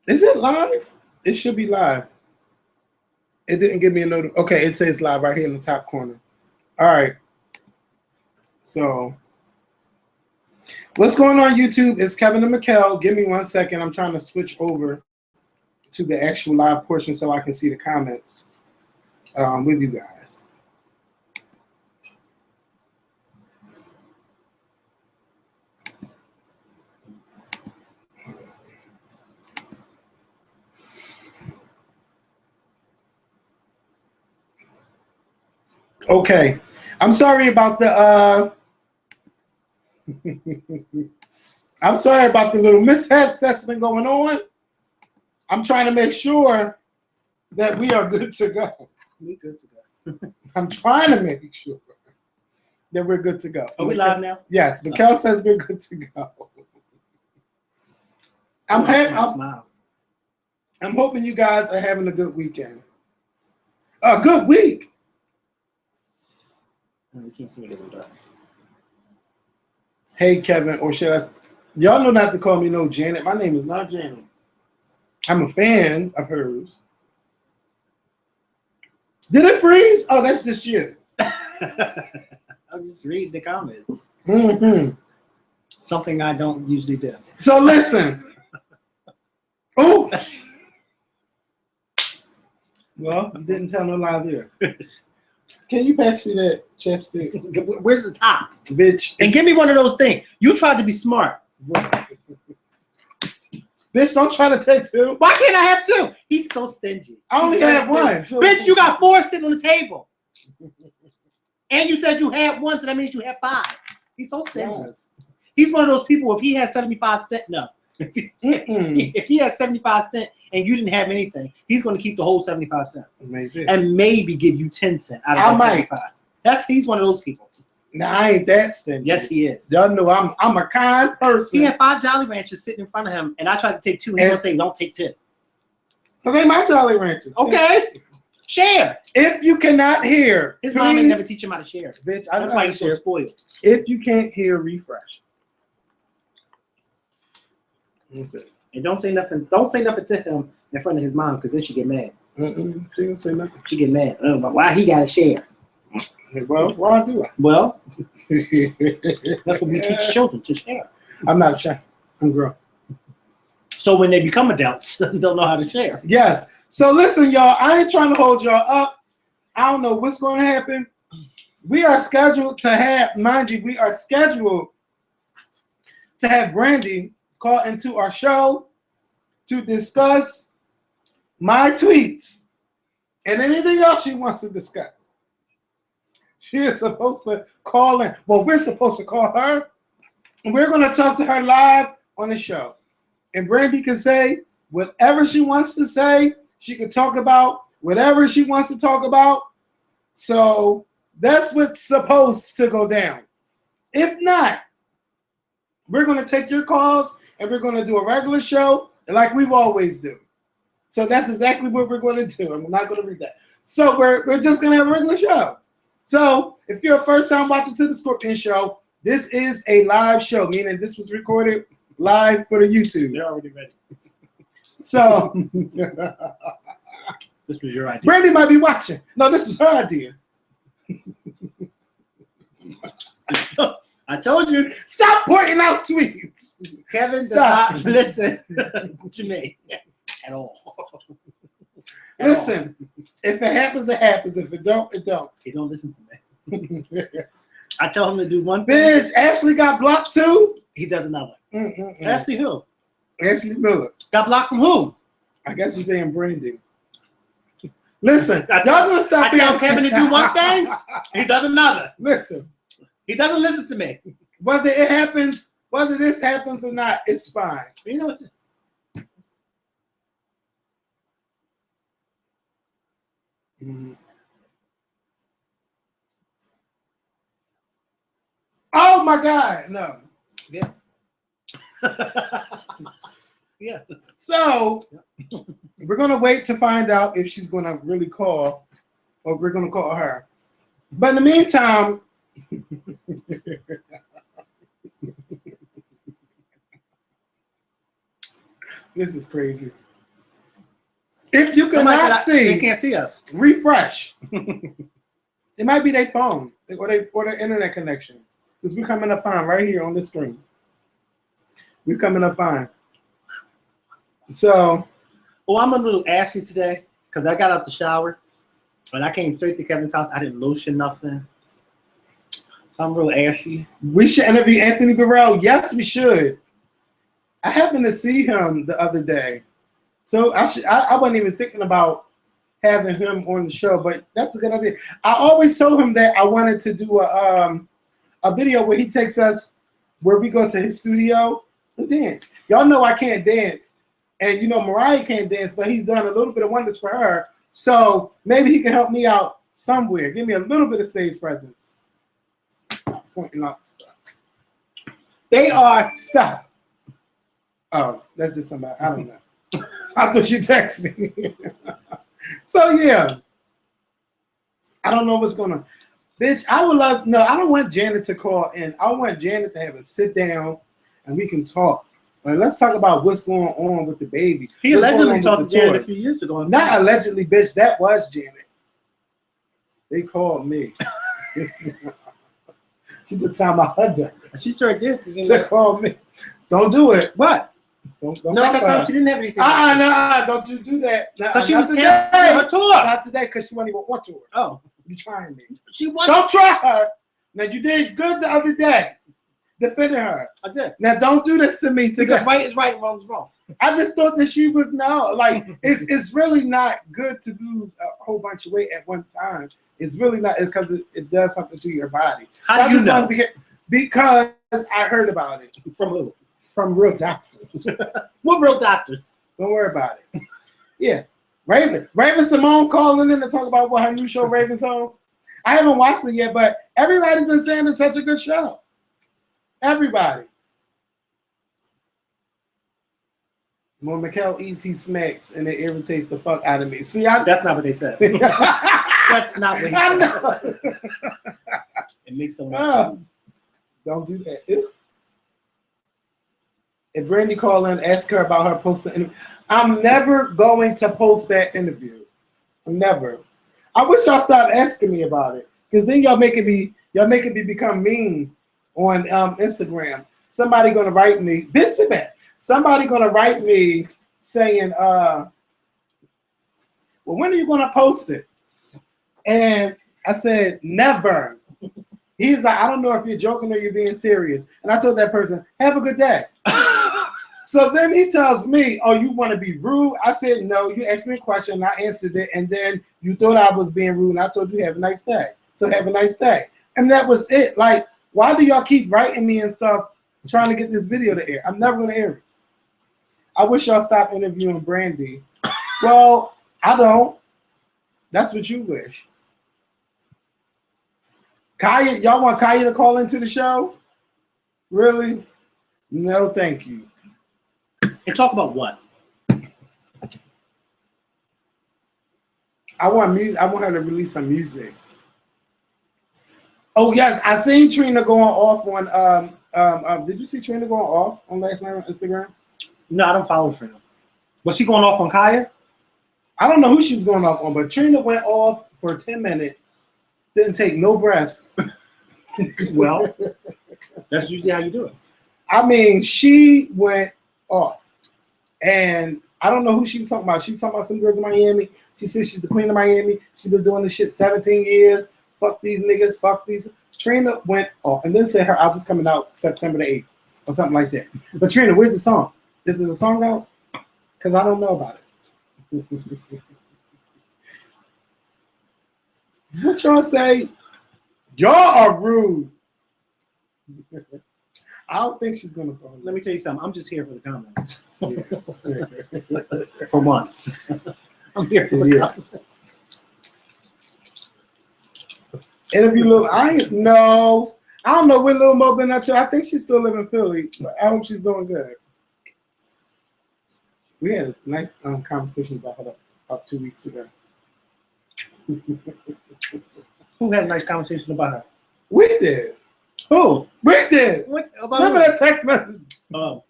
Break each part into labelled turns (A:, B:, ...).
A: Is it live? It should be live. It didn't give me a note. Okay, it says live right here in the top corner. All right. So, what's going on YouTube? It's Kevin and Mikkel. Give me 1 second. I'm trying to switch over to the actual live portion so I can see the comments with you guys. Okay, I'm sorry about the I'm sorry about the little mishaps that's been going on. I'm trying to make sure that we are good to go. We're good to go. I'm trying to make sure that we're good to go.
B: Are we live now?
A: Yes, Mikkel says we're good to go. I'm hoping you guys are having a good weekend. A good week.
B: We can't see it as dark.
A: Hey, Kevin, or should I? Y'all know not to call me no Janet. My name is not Janet. I'm a fan of hers. Did it freeze? Oh, that's just you.
B: I'll just read the comments.
A: Mm-hmm.
B: Something I don't usually do.
A: So listen. Oh. Well, you didn't tell no lie there. Can you pass me that chapstick?
B: Where's the top?
A: Bitch.
B: And give me one of those things. You tried to be smart.
A: Bitch, don't try to take two.
B: Why can't I have two? He's so stingy.
A: I only have one.
B: So bitch, you got 4 sitting on the table. And you said you had 1, so that means you have 5. He's so stingy. Yes. He's one of those people, if he has 75 cents, no. If he has 75 cents and you didn't have anything, he's going to keep the whole 75 cents.
A: Maybe.
B: And maybe give you 10 cents out of that 75. He's one of those people.
A: Nah, I ain't that stingy.
B: Yes, he is.
A: Y'all know I'm a kind person.
B: He had 5 Jolly Ranchers sitting in front of him, and I tried to take 2. He's going to say, don't take 10.
A: Because they my Jolly Ranchers.
B: Okay. Share.
A: If you cannot hear,
B: his mom ain't never teach him how to share.
A: Bitch,
B: that's why he's so spoiled.
A: If you can't hear, refresh.
B: And don't say nothing. Don't say nothing to him in front of his mom, because then she get mad.
A: She don't say nothing.
B: She get mad. But why he got to share?
A: Well, why do I?
B: Well, that's what we teach children, to share.
A: I'm not a child. I'm grown.
B: So when they become adults, they'll know how to share.
A: Yes. So listen, y'all. I ain't trying to hold y'all up. I don't know what's going to happen. We are scheduled to have, mind you, we are scheduled to have Brandy call into our show to discuss my tweets and anything else she wants to discuss. She is supposed to call in. Well, we're supposed to call her. And we're going to talk to her live on the show. And Brandy can say whatever she wants to say. She can talk about whatever she wants to talk about. So that's what's supposed to go down. If not, we're going to take your calls and we're going to do a regular show like we've always do. So that's exactly what we're going to do. I'm not going to read that. So we're just going to have a regular show. So if you're a first-time watcher to the Skorpion show, this is a live show, meaning this was recorded live for the YouTube.
B: They're already ready.
A: So
B: this was your idea.
A: Brandy might be watching. No, this was her idea.
B: I told you.
A: Stop pointing out tweets.
B: Kevin does not listen to me at all.
A: Listen, if it happens, it happens. If it don't, it don't.
B: He don't listen to me. I tell him to do one thing.
A: Bitch, Ashley got blocked too?
B: He does another. Ashley who?
A: Ashley Miller.
B: Got blocked from whom?
A: I guess he's saying Brandy. Listen, y'all gonna stop
B: I tell Kevin to do one thing, he does another.
A: Listen.
B: He doesn't listen to me.
A: Whether it happens, whether this happens or not, it's fine.
B: You know.
A: Oh my God, no.
B: Yeah. Yeah.
A: So we're gonna wait to find out if she's gonna really call or we're gonna call her. But in the meantime, This is crazy. If you
B: Somebody
A: cannot
B: said
A: see,
B: they can't see us.
A: refresh. It might be their phone or their internet connection. Because we're coming up fine right here on the screen. We're coming up fine. So.
B: Oh, I'm a little ashy today because I got out the shower and I came straight to Kevin's house. I didn't lotion nothing. So I'm real ashy.
A: We should interview Anthony Burrell. Yes, we should. I happened to see him the other day. So I wasn't even thinking about having him on the show, but that's a good idea. I always told him that I wanted to do a video where he takes us, where we go to his studio and dance. Y'all know I can't dance, and you know Mariah can't dance, but he's done a little bit of wonders for her. So maybe he can help me out somewhere. Give me a little bit of stage presence. Stop pointing out stuff. They are stop. Oh, that's just somebody. I don't know. I thought she texted me. So yeah, I don't know what's gonna. Bitch, I would love. No, I don't want Janet to call in. I want Janet to have a sit down and we can talk. Like, let's talk about what's going on with the baby.
B: He allegedly talked to Janet
A: toy.
B: a few years ago.
A: Not allegedly, bitch. That was Janet. They called me. She took time out her day.
B: She sure did.
A: She called me. Don't do it.
B: What?
A: Don't
B: No, at that time she didn't have anything.
A: No, don't you do that.
B: Because she was canceling her tour.
A: Not today, because she wasn't even on tour.
B: Oh.
A: You trying me.
B: She was.
A: Don't try her. Now, you did good the other day. Defending her.
B: I did.
A: Now, don't do this to me today.
B: Because right is right and wrong is wrong.
A: I just thought that she was, no, like, it's really not good to lose a whole bunch of weight at one time. It's really not, because it does something to your body.
B: How do you know?
A: Because I heard about it.
B: From who?
A: From real doctors.
B: What real doctors?
A: Don't worry about it. Yeah. Raven Simone calling in to talk about what her new show, Raven's Home. I haven't watched it yet, but everybody's been saying it's such a good show. Everybody. When Mikkel eats, he smacks, and it irritates the fuck out of me. See,
B: that's not what they said. That's not what he said.
A: I know.
B: It makes them want
A: don't do that. If Brandy called in, ask her about her posting interview. I'm never going to post that interview. Never. I wish y'all stop asking me about it, because then y'all making me become mean on Instagram. Somebody gonna write me, somebody gonna write me saying, well, when are you gonna post it? And I said, never. He's like, I don't know if you're joking or you're being serious. And I told that person, have a good day. So then he tells me, oh, you want to be rude? I said, no, you asked me a question, and I answered it, and then you thought I was being rude, and I told you have a nice day. So have a nice day. And that was it. Like, why do y'all keep writing me and stuff trying to get this video to air? I'm never going to air it. I wish y'all stopped interviewing Brandy. Well, I don't. That's what you wish. Kaya, y'all want Kaya to call into the show? Really? No, thank you.
B: And talk about what?
A: I want music. I want her to release some music. Oh yes, I seen Trina going off on. Did you see Trina going off on last night on Instagram?
B: No, I don't follow Trina. Was she going off on Kaya?
A: I don't know who she was going off on, but Trina went off for 10 minutes. Didn't take no breaths.
B: Well, that's usually how you do it.
A: I mean, she went off. And I don't know who she was talking about. She was talking about some girls in Miami. She said she's the queen of Miami. She's been doing this shit 17 years. Fuck these niggas. Fuck these. Trina went off and then said her album's coming out September the 8th or something like that. But Trina, where's the song? Is it a song out? Because I don't know about it. What y'all say? Y'all are rude. I don't think she's gonna call.
B: Let me tell you something. I'm just here for the comments. For once. I'm here for the comments.
A: Interview Lil, I don't know where Lil Mo been up to. I think she's still living in Philly, but I hope she's doing good. We had a nice conversation about her up 2 weeks ago.
B: Who had a nice conversation about her?
A: We did.
B: Who?
A: We did.
B: What about
A: Remember that text message?
B: Oh.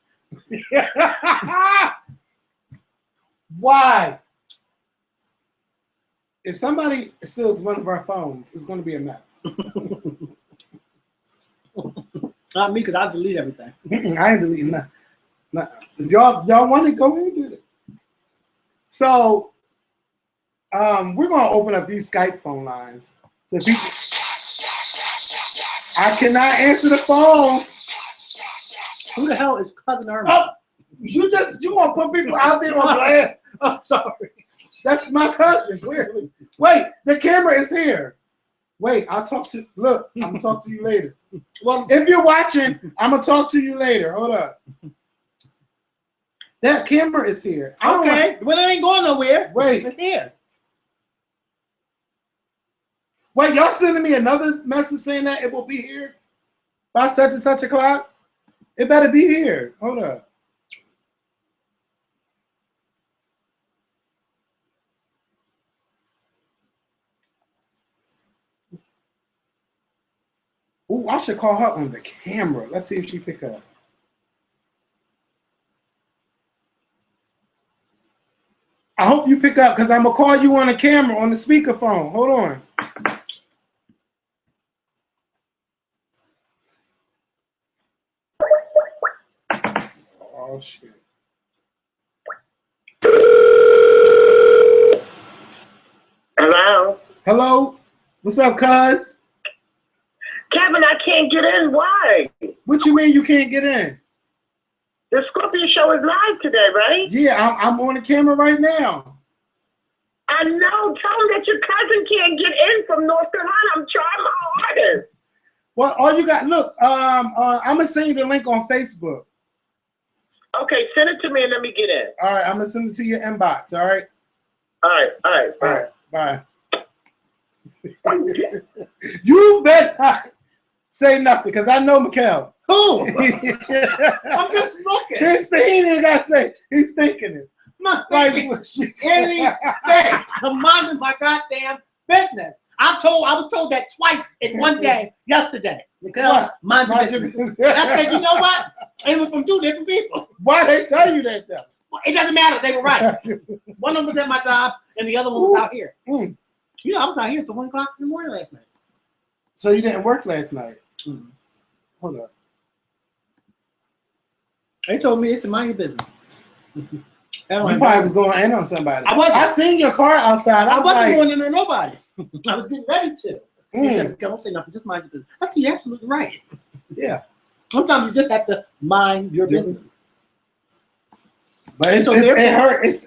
A: Why? If somebody steals one of our phones, it's going to be a mess.
B: Not me, because I delete everything.
A: I ain't deleting nothing. If y'all want to go ahead and get it. So, we're going to open up these Skype phone lines to people. I cannot answer the phone.
B: Who the hell is Cousin Irma?
A: Oh, you want to put people out there on blast?
B: I'm sorry.
A: That's my cousin, clearly. Wait, the camera is here. Wait, I'm going to talk to you later. Well, if you're watching, I'm going to talk to you later. Hold up. That camera is here.
B: Okay, well, it ain't going nowhere.
A: Wait.
B: It's here.
A: Wait, y'all sending me another message saying that it will be here by such and such o'clock? It better be here. Hold up. Ooh, I should call her on the camera. Let's see if she pick up. I hope you pick up because I'm going to call you on the camera on the speakerphone. Hold on. Oh, shit.
C: Hello?
A: Hello? What's up, cuz?
C: Kevin, I can't get in. Why?
A: What you mean you can't get in?
C: The Skorpion show is live today, right?
A: Yeah, I'm on the camera right now.
C: I know. Tell him that your cousin can't get in from North Carolina. I'm trying my hardest.
A: Well, all you got, look, I'm going to send you the link on Facebook.
C: Okay, send it to me and let me get in.
A: All right, I'm going to send it to your inbox, all right?
C: All right.
A: Bye. You better not say nothing, because I know Mikkel.
B: Who? I'm just looking.
A: He ain't got to say. He's thinking it.
B: I'm not thinking anything. I'm minding my goddamn business. I was told that twice in one day yesterday. Mikkel, mind your business. I said, you know what? It was from two different people.
A: Why they tell you that, though?
B: It doesn't matter. They were right. One of them was at my job, and the other one was out here.
A: Mm.
B: You know, I was out here till 1 o'clock in the morning last night.
A: So you didn't work last night? Mm. Hold up.
B: They told me it's to mind your business.
A: You probably was going in on somebody.
B: I wasn't.
A: I seen your car outside.
B: I wasn't going in on nobody. I was getting ready to. He said, don't say nothing. Just mind your business. I said, you're absolutely right.
A: Yeah.
B: Sometimes you just have to mind your business.
A: But it hurts.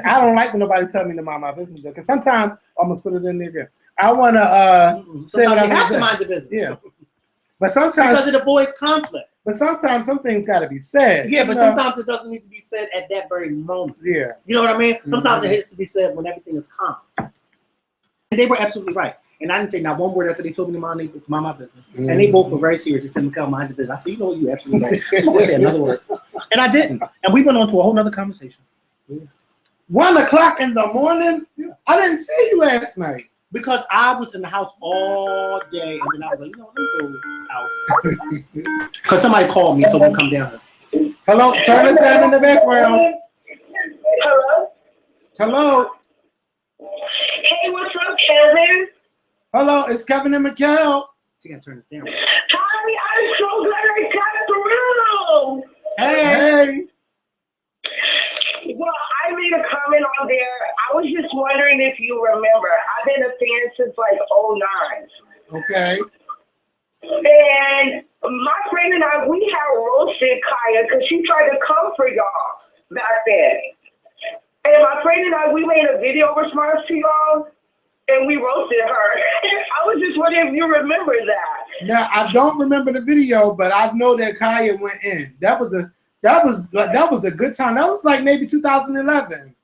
A: I don't like when nobody tell me to mind my business, because sometimes I'm gonna put it in there again. I want to say what I
B: have to mind your business.
A: Yeah. But sometimes
B: because it avoids conflict.
A: But sometimes some things got to be said.
B: Yeah, but sometimes it doesn't need to be said at that very moment.
A: Yeah.
B: You know what I mean? Sometimes it has to be said when everything is calm. And they were absolutely right. And I didn't say not one word after they told me to mind my business. And they both were very serious. They said, Mikkel, mind your business. I said, you know what? You're absolutely right. I'm not going to say another word. And I didn't. And we went on to a whole other conversation.
A: Yeah. 1 o'clock in the morning? Yeah. I didn't see you last night.
B: Because I was in the house all day. And then I was like, you know what? Let me go out. Because somebody called me and told me to come down.
A: Hello? Turn us down in the background.
C: Hello?
A: Hello?
C: Hey, what's up, Kevin?
A: Hello, it's Kevin and Mikkel.
B: She got to turn this down.
C: Hi, I'm so glad I got through.
A: Hey.
C: Well, I made a comment on there. I was just wondering if you remember. I've been a fan since like 2009.
A: Okay.
C: And my friend and I, we had roasted Kaya because she tried to come for y'all back then. And my friend and I, we made a video response to y'all. And we roasted her. I was just wondering if you remember that.
A: Now I don't remember the video, but I know that Kaya went in. That was a good time. That was like maybe 2011.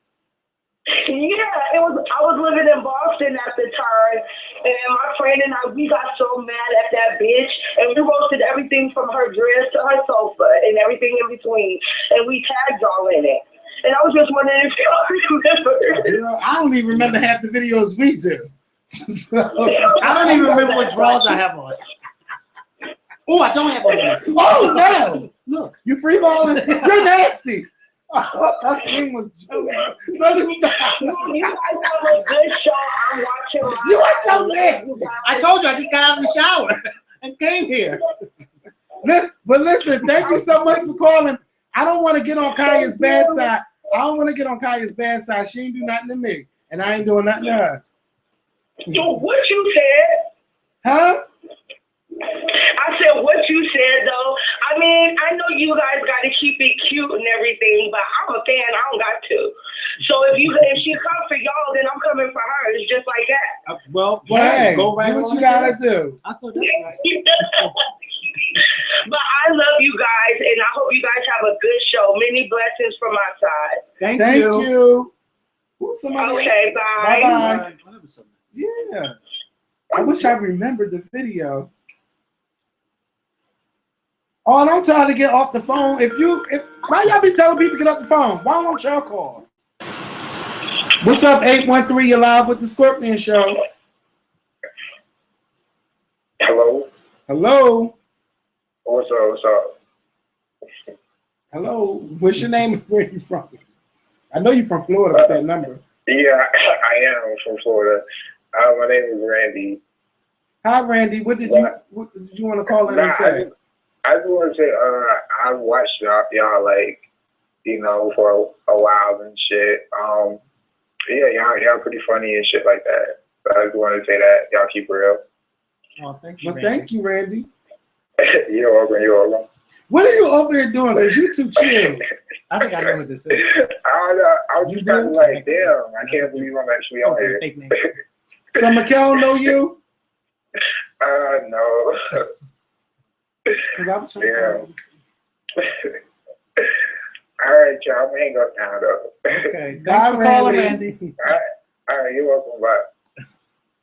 C: Yeah, it was. I was living in Boston at the time, and my friend and I, we got so mad at that bitch, and we roasted everything from her dress to her sofa and everything in between, and we tagged y'all in it. And I was just wondering if y'all remember.
A: Yeah, I don't even remember half the videos we do.
B: I don't even remember what drawers I have on. Oh, I don't have on.
A: Oh, no.
B: Look.
A: You free balling? You're nasty. That thing was joking. So
C: You guys have a good show. I'm watching.
A: You are so next.
B: I told you I just got out of the shower and came here.
A: Listen, thank you so much for calling. I don't want to get on Kaya's bad side. I don't want to get on Kaya's bad side. She ain't do nothing to me, and I ain't doing nothing to her.
C: So what you said?
A: Huh?
C: I said what you said though. I mean, I know you guys got to keep it cute and everything, but I'm a fan. I don't got to. So if she comes for y'all, then I'm coming for her. It's just like that.
B: Well,
A: Hey,
B: go right
A: do what
B: on
A: you gotta
B: ahead.
A: do.
B: I thought that's right.
C: But I love you guys, and I hope you guys have a good show. Many blessings from my side.
B: Thank
A: Thank
B: you.
A: you. Ooh, somebody
C: Okay, bye.
A: Bye-bye. Yeah. I wish I remembered the video. Oh, and I'm trying to get off the phone. Why y'all be telling people to get off the phone? Why won't y'all call? What's up, 813? You're live with the Skorpion Show.
D: Hello.
A: Hello.
D: What's up? What's up?
A: Hello. What's your name and where you from? I know you're from Florida with that number.
D: Yeah, I am from Florida. My name is Randy.
A: Hi, Randy. What did you want to call in and say?
D: I just want to say, I watched y'all like, for a while and shit. Yeah, y'all pretty funny and shit like that. But I just want to say that y'all keep it real.
B: Oh, thank you.
A: Well, thank you, Randy.
D: You're welcome. You're welcome.
A: What are you over there doing? Because you too chill.
B: I think I know what this is.
D: I was just kind of like, damn, I can't believe I'm actually on here.
B: Fake name.
A: So Mikkel know you?
D: No.
A: Because I was trying to
D: All right, y'all. I'm gonna hang up now, though.
B: Okay. Thanks for calling, Randy.
D: All right, you're welcome. Bye.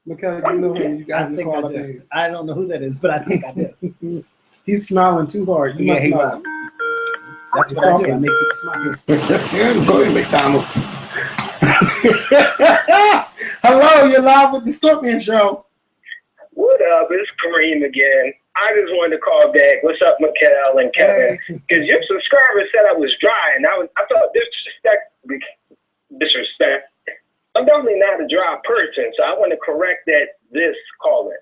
A: Mikkel, you know him. You got him to call up here.
B: I don't know who that is, but I think I do.
A: He's smiling too hard. You must know.
B: That's what I do. I make people smile.
A: Go to McDonald's. Hello, you're live with the Skorpion Show.
D: What up? It's Kareem again. I just wanted to call back. What's up, Mikkel and Kevin? Because your subscriber said I was dry, and I thought disrespect. I'm definitely not a dry person, so I want to correct that this calling.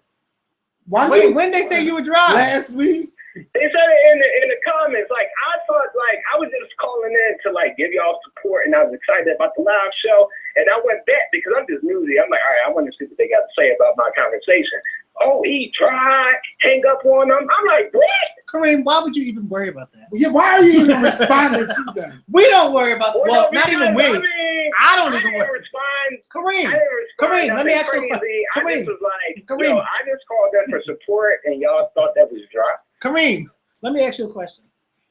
B: When they say you were dry?
A: Last week.
D: They said it in the comments. Like, I thought, like, I was just calling in to, like, give y'all support, and I was excited about the live show. And I went back because I'm just newsy. I'm like, all right, I want to see what they got to say about my conversation. Oh, he tried, hang up on them. I'm like, what?
B: Kareem, why would you even worry about that?
A: Yeah, why are you even responding to them?
B: We don't worry about well, not even we. I don't even
D: worry. Respond.
B: Kareem, let me ask you a question.
D: I just was like, Kareem, I just called them for support, and y'all thought that was dry.
B: Kareem, let me ask you a question.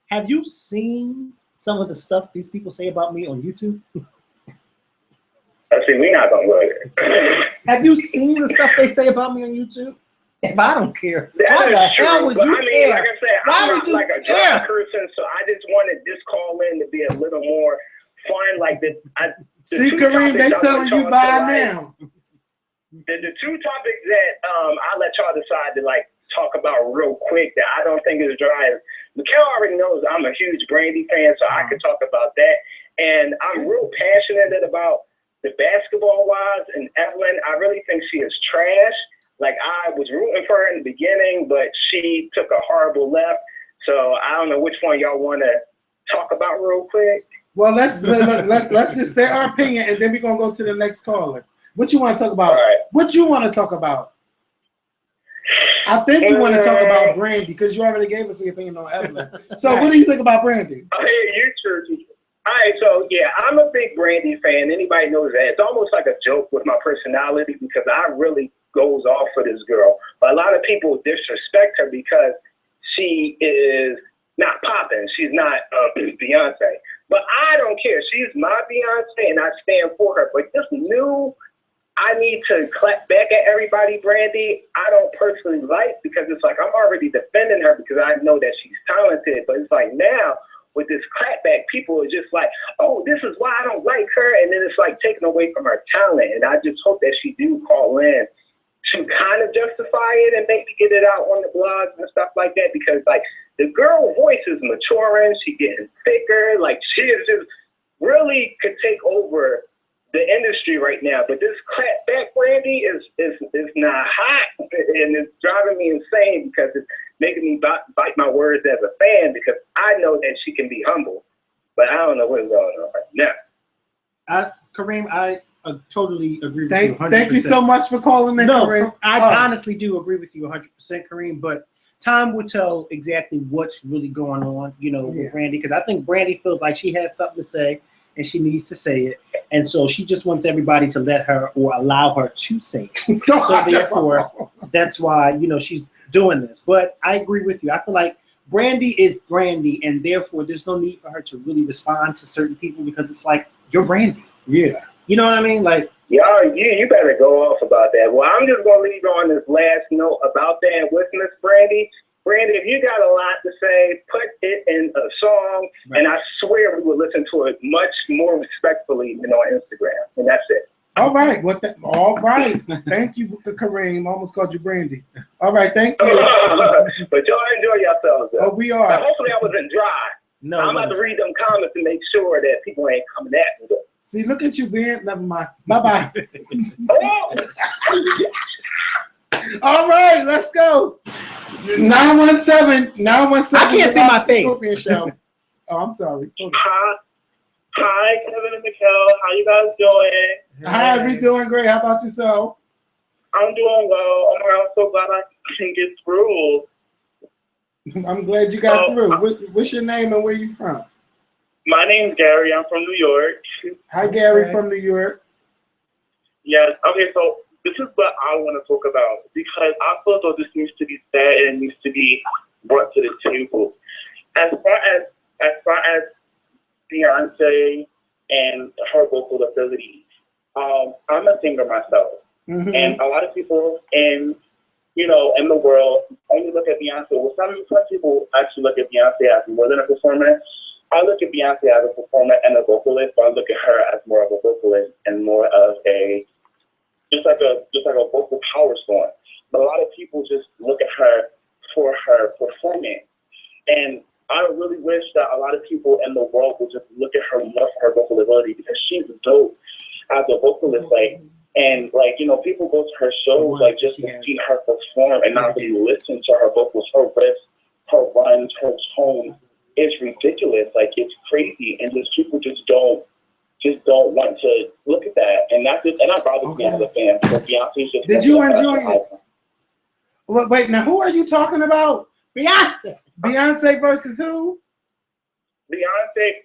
B: Have you seen some of the stuff these people say about me on YouTube?
D: See, we're not gonna go there.
B: Have you seen the stuff they say about me on YouTube? If I don't care, why the hell would you care?
D: Like I said,
B: why
D: I'm
B: would
D: not
B: you
D: like a
B: care?
D: dry person, so I just wanted this call in to be a little more fun. Like
A: See, Kareem, they telling you by now.
D: The two topics that I let y'all decide to like talk about real quick that I don't think is dry. Mikkel already knows I'm a huge Brandy fan, so I could talk about that. And I'm real passionate about the basketball wives and Evelyn. I really think she is trash. Like, I was rooting for her in the beginning, but she took a horrible left. So I don't know which one y'all want to talk about real quick.
A: Well, let's just say our opinion, and then we're gonna go to the next caller. What you want to talk about?
D: All right.
A: What you want to talk about? I think you want to talk about Brandy because you already gave us your opinion on Evelyn. So what do you think about Brandy?
D: You true. All right, so yeah, I'm a big Brandy fan. Anybody knows that. It's almost like a joke with my personality because I really goes off for this girl. But a lot of people disrespect her because she is not popping. She's not Beyonce. But I don't care. She's my Beyonce, and I stand for her. But this new, I need to clap back at everybody, Brandy, I don't personally like because it's like I'm already defending her because I know that she's talented. But it's like now, with this clapback, people are just like, oh, this is why I don't like her. And then it's like taken away from her talent. And I just hope that she do call in to kind of justify it and maybe get it out on the blogs and stuff like that. Because like the girl voice is maturing. She getting thicker. Like she is just really could take over the industry right now. But this clapback Brandy is not hot, and it's driving me insane because it's making me bite my words as a fan, because I know that she can be humble, but I don't know what's going on right now.
B: Kareem, I totally agree with you 100%.
A: Thank you so much for calling in, Kareem.
B: I honestly do agree with you 100%, Kareem, but time will tell exactly what's really going on, with Brandy, because I think Brandy feels like she has something to say and she needs to say it. And so she just wants everybody to let her or allow her to say it. So therefore, that's why, she's doing this. But I agree with you. I feel like Brandy is Brandy, and therefore there's no need for her to really respond to certain people, because it's like, you're Brandy.
A: Yeah.
B: You know what I mean? Like,
D: you better go off about that. Well, I'm just going to leave you on this last note about that with Miss Brandy. Brandy, if you got a lot to say, put it in a song, and I swear we will listen to it much more respectfully than on Instagram. And that's it.
A: All right. All right. Thank you, Kareem. Almost called you Brandy. All right. Thank you.
D: But y'all enjoy yourselves.
A: Oh, we are.
D: Now, hopefully I wasn't dry.
B: No,
D: I'm about to read them comments and make sure that people ain't coming at me.
A: See, look at you, Ben. Never mind. Bye-bye. All right, let's go. 917.
B: I can't see my face.
A: Skorpion Show. Oh, I'm sorry.
E: Hi, Kevin and Mikkel. How you guys doing?
A: Hi, we doing great. How about yourself?
E: I'm doing well. Oh my God, I'm so glad I can get through.
A: I'm glad you got through. What's your name and where you from?
E: My name's Gary. I'm from New York.
A: Hi, Gary from New York.
E: Yes. Okay, so this is what I want to talk about, because I feel though this needs to be said and it needs to be brought to the table. As far as Beyonce and her vocal ability, I'm a singer myself, and a lot of people in the world only look at Beyonce. Well, some people actually look at Beyonce as more than a performer. I look at Beyonce as a performer and a vocalist, but I look at her as more of a vocalist and more of just like a vocal power storm. But a lot of people just look at her for her performance. And I really wish that a lot of people in the world would just look at her more for her vocal ability, because she's dope as a vocalist. People go to her shows just to see her perform and not really listen to her vocals, her riffs, her runs, her tone. It's ridiculous. It's crazy, and just people just don't want to look at that. And that's just, and I bother me as a fan, because Beyonce's just.
A: Did you enjoy it? Well, wait, now who are you talking about?
B: Beyonce.
A: Beyonce versus who?
E: Beyonce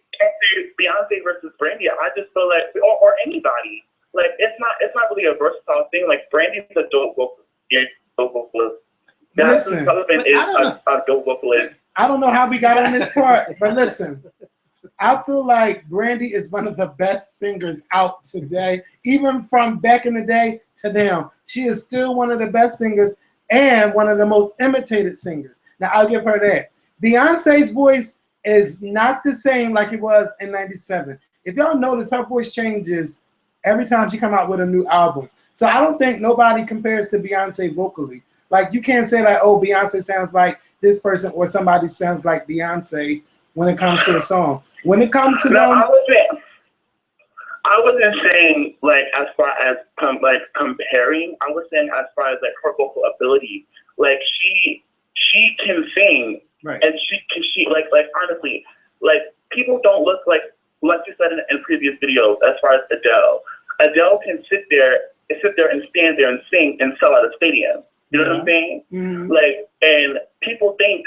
E: versus Brandy. I just feel like, or anybody. It's not really a versatile thing. Brandy's a dope vocalist.
A: Listen,
E: Sullivan is a dope vocalist.
A: I don't know how we got on this part, but listen, I feel like Brandy is one of the best singers out today, even from back in the day to now. She is still one of the best singers and one of the most imitated singers. Now, I'll give her that. Beyonce's voice is not the same like it was in '97. If y'all notice, her voice changes every time she come out with a new album. So I don't think nobody compares to Beyonce vocally. You can't say Beyonce sounds like this person or somebody sounds like Beyonce when it comes to the song. When it comes to them,
E: I wasn't saying as far as comparing. I was saying as far as her vocal ability. She can sing, right? And she honestly, people don't look like you said in previous videos. As far as Adele can sit there and stand there and sing and sell out a stadium. You know what I'm saying? Mm-hmm. And people think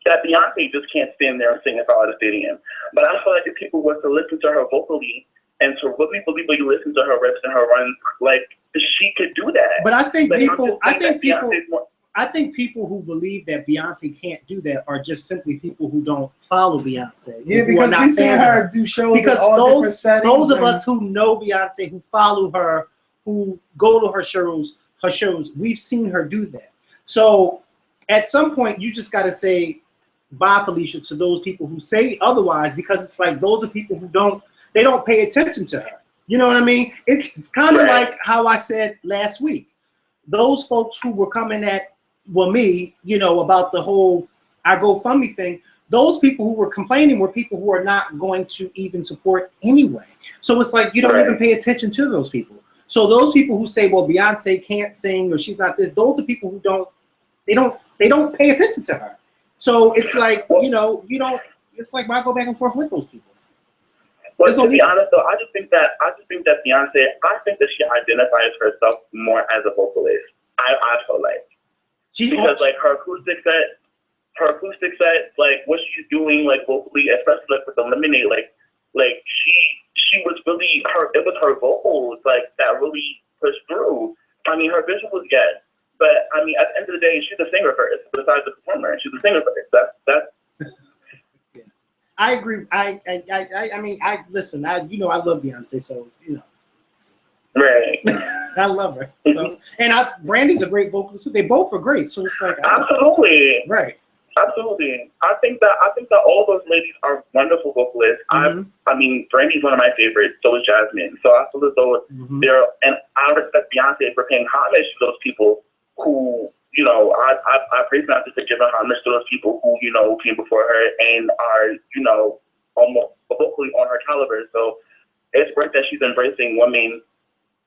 E: that Beyonce just can't stand there and sing and sell out a stadium. But I feel like if people were to listen to her vocally and to really believe you listen to her riffs and her runs, she could do that.
B: But I think people who believe that Beyonce can't do that are just simply people who don't follow Beyonce.
A: Yeah, because we see her do shows because
B: those of us who know Beyonce, who follow her, who go to her shows, we've seen her do that. So at some point, you just got to say bye, Felicia, to those people who say otherwise, because it's those are people who don't pay attention to her. You know what I mean? It's kind of like how I said last week. Those folks who were coming at me, about the whole I GoFundMe thing, those people who were complaining were people who are not going to even support anyway. So it's like you don't even pay attention to those people. So those people who say, well, Beyonce can't sing or she's not this, those are people who don't pay attention to her. So it's like, you don't, it's like, why go back and forth with those people?
E: But to be honest though, I just think that Beyonce, I think that she identifies herself more as a vocalist. I feel like. Because like her acoustic set, like what she's doing, like vocally, especially like with the Lemonade, like she was really it was her vocals like that really pushed through. I mean, her vision was good, but I mean, at the end of the day, she's a singer first, besides the performer. She's a singer first. That's.
B: Yeah. I agree. I mean, listen. I love Beyonce, so
E: Right.
B: I love her. So, and Brandy's a great vocalist too. They both are great. So it's like
E: absolutely
B: right.
E: Absolutely. I think that all those ladies are wonderful vocalists. I mean, Brandy's one of my favorites. So is Jasmine. So I feel as though they're, and I respect Beyonce for paying homage to those people who, I praise Beyonce for giving homage to those people who, came before her and are, almost vocally on her caliber. So it's great that she's embracing women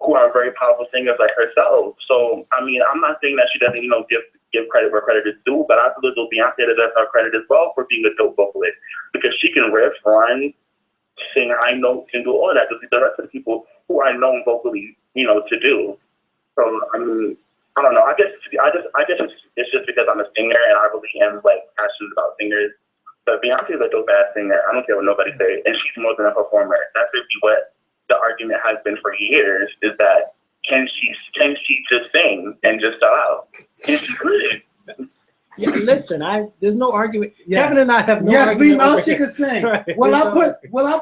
E: who are very powerful singers like herself. So, I mean, I'm not saying that she doesn't, give credit where credit is due, but I feel as though Beyonce deserves her credit as well for being a dope vocalist because she can riff, run, sing high notes, and do all that. Because the rest of the people who are known vocally, to do. So, I mean, I don't know. I guess it's just because I'm a singer and I really am like passionate about singers. But Beyonce is a dope ass singer. I don't care what nobody says, and she's more than a performer. That's really what the argument has been for years, is that can she just sing and just sell out? And she could.
B: Yeah, listen, there's no argument. Yeah. Kevin and I have no argument.
A: Yes, we know she can sing.
B: Right.
A: Will I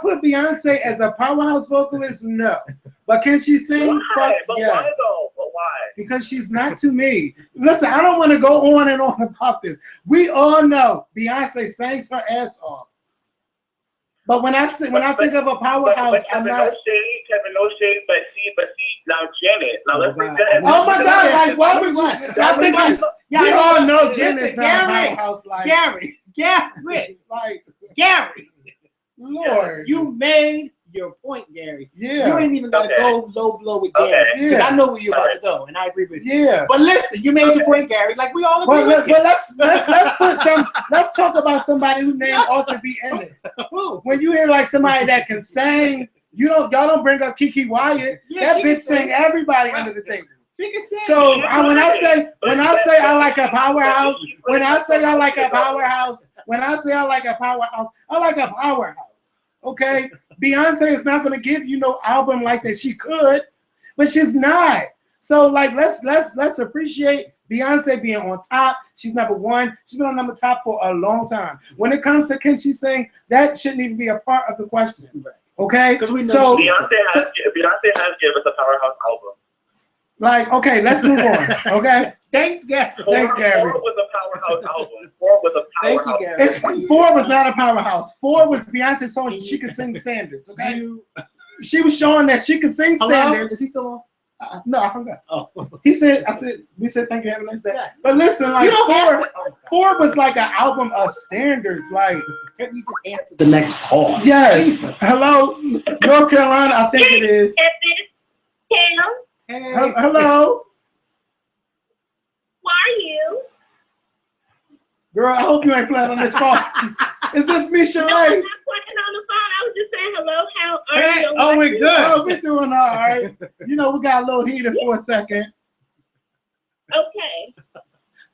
A: put Beyonce as a powerhouse vocalist? No. But can she sing?
E: Why?
A: Fuck,
E: But
A: yes.
E: why though? But why?
A: Because she's not to me. Listen, I don't want to go on and on about this. We all know Beyonce sings her ass off. But when I think of a powerhouse, I'm not.
E: Kevin, no shade, but see, now Janet. Now let's bring that.
A: Oh my God! Like, why would you? I think we all know Janet's not a powerhouse. Like
B: Gary,
A: like
B: Gary.
A: Lord,
B: you made your point, Gary.
A: Yeah.
B: You ain't even got to go low blow with Gary. Because I know where you're about to go, and I agree with you.
A: Yeah.
B: But listen, you made your point, Gary. Like we all agree.
A: But let's talk about somebody whose name ought to be in it. When you hear like somebody that can sing, y'all don't bring up Kiki Wyatt.
B: Yeah,
A: that bitch sing everybody under the table.
B: She can sing.
A: So when I say I like a powerhouse, I like a powerhouse. Okay, Beyonce is not going to give you no album like that. She could, but she's not. So like, let's appreciate Beyonce being on top. She's number one. She's been on number top for a long time. When it comes to can she sing, that shouldn't even be a part of the question. Okay,
B: because we know
A: so
E: Beyonce has given us a powerhouse album.
A: Like, okay, let's move on. Okay,
B: thanks, Gary.
E: Four was a powerhouse album. 4 was a powerhouse.
B: Thank you, Gary.
A: 4 was not a powerhouse. 4 was Beyonce's song. She could sing standards. Okay, she was showing that she could sing standards.
B: Is he still on?
A: No, I hung up.
B: Oh,
A: we said thank you, have a nice day.
B: Yes.
A: But listen, like 4 was like an album of standards. Like,
B: can you just answer the next call?
A: Yes. Hello, North Carolina. I think it is.
B: Hey.
A: Hello.
C: Why are you?
A: Girl, I hope you ain't playing on this phone. Is this me, Sheree?
C: No, I'm not playing on the phone. I was just saying hello. How are you?
B: Oh, we're good.
A: Oh, we're doing all right. We got a little heated for a second.
C: Okay.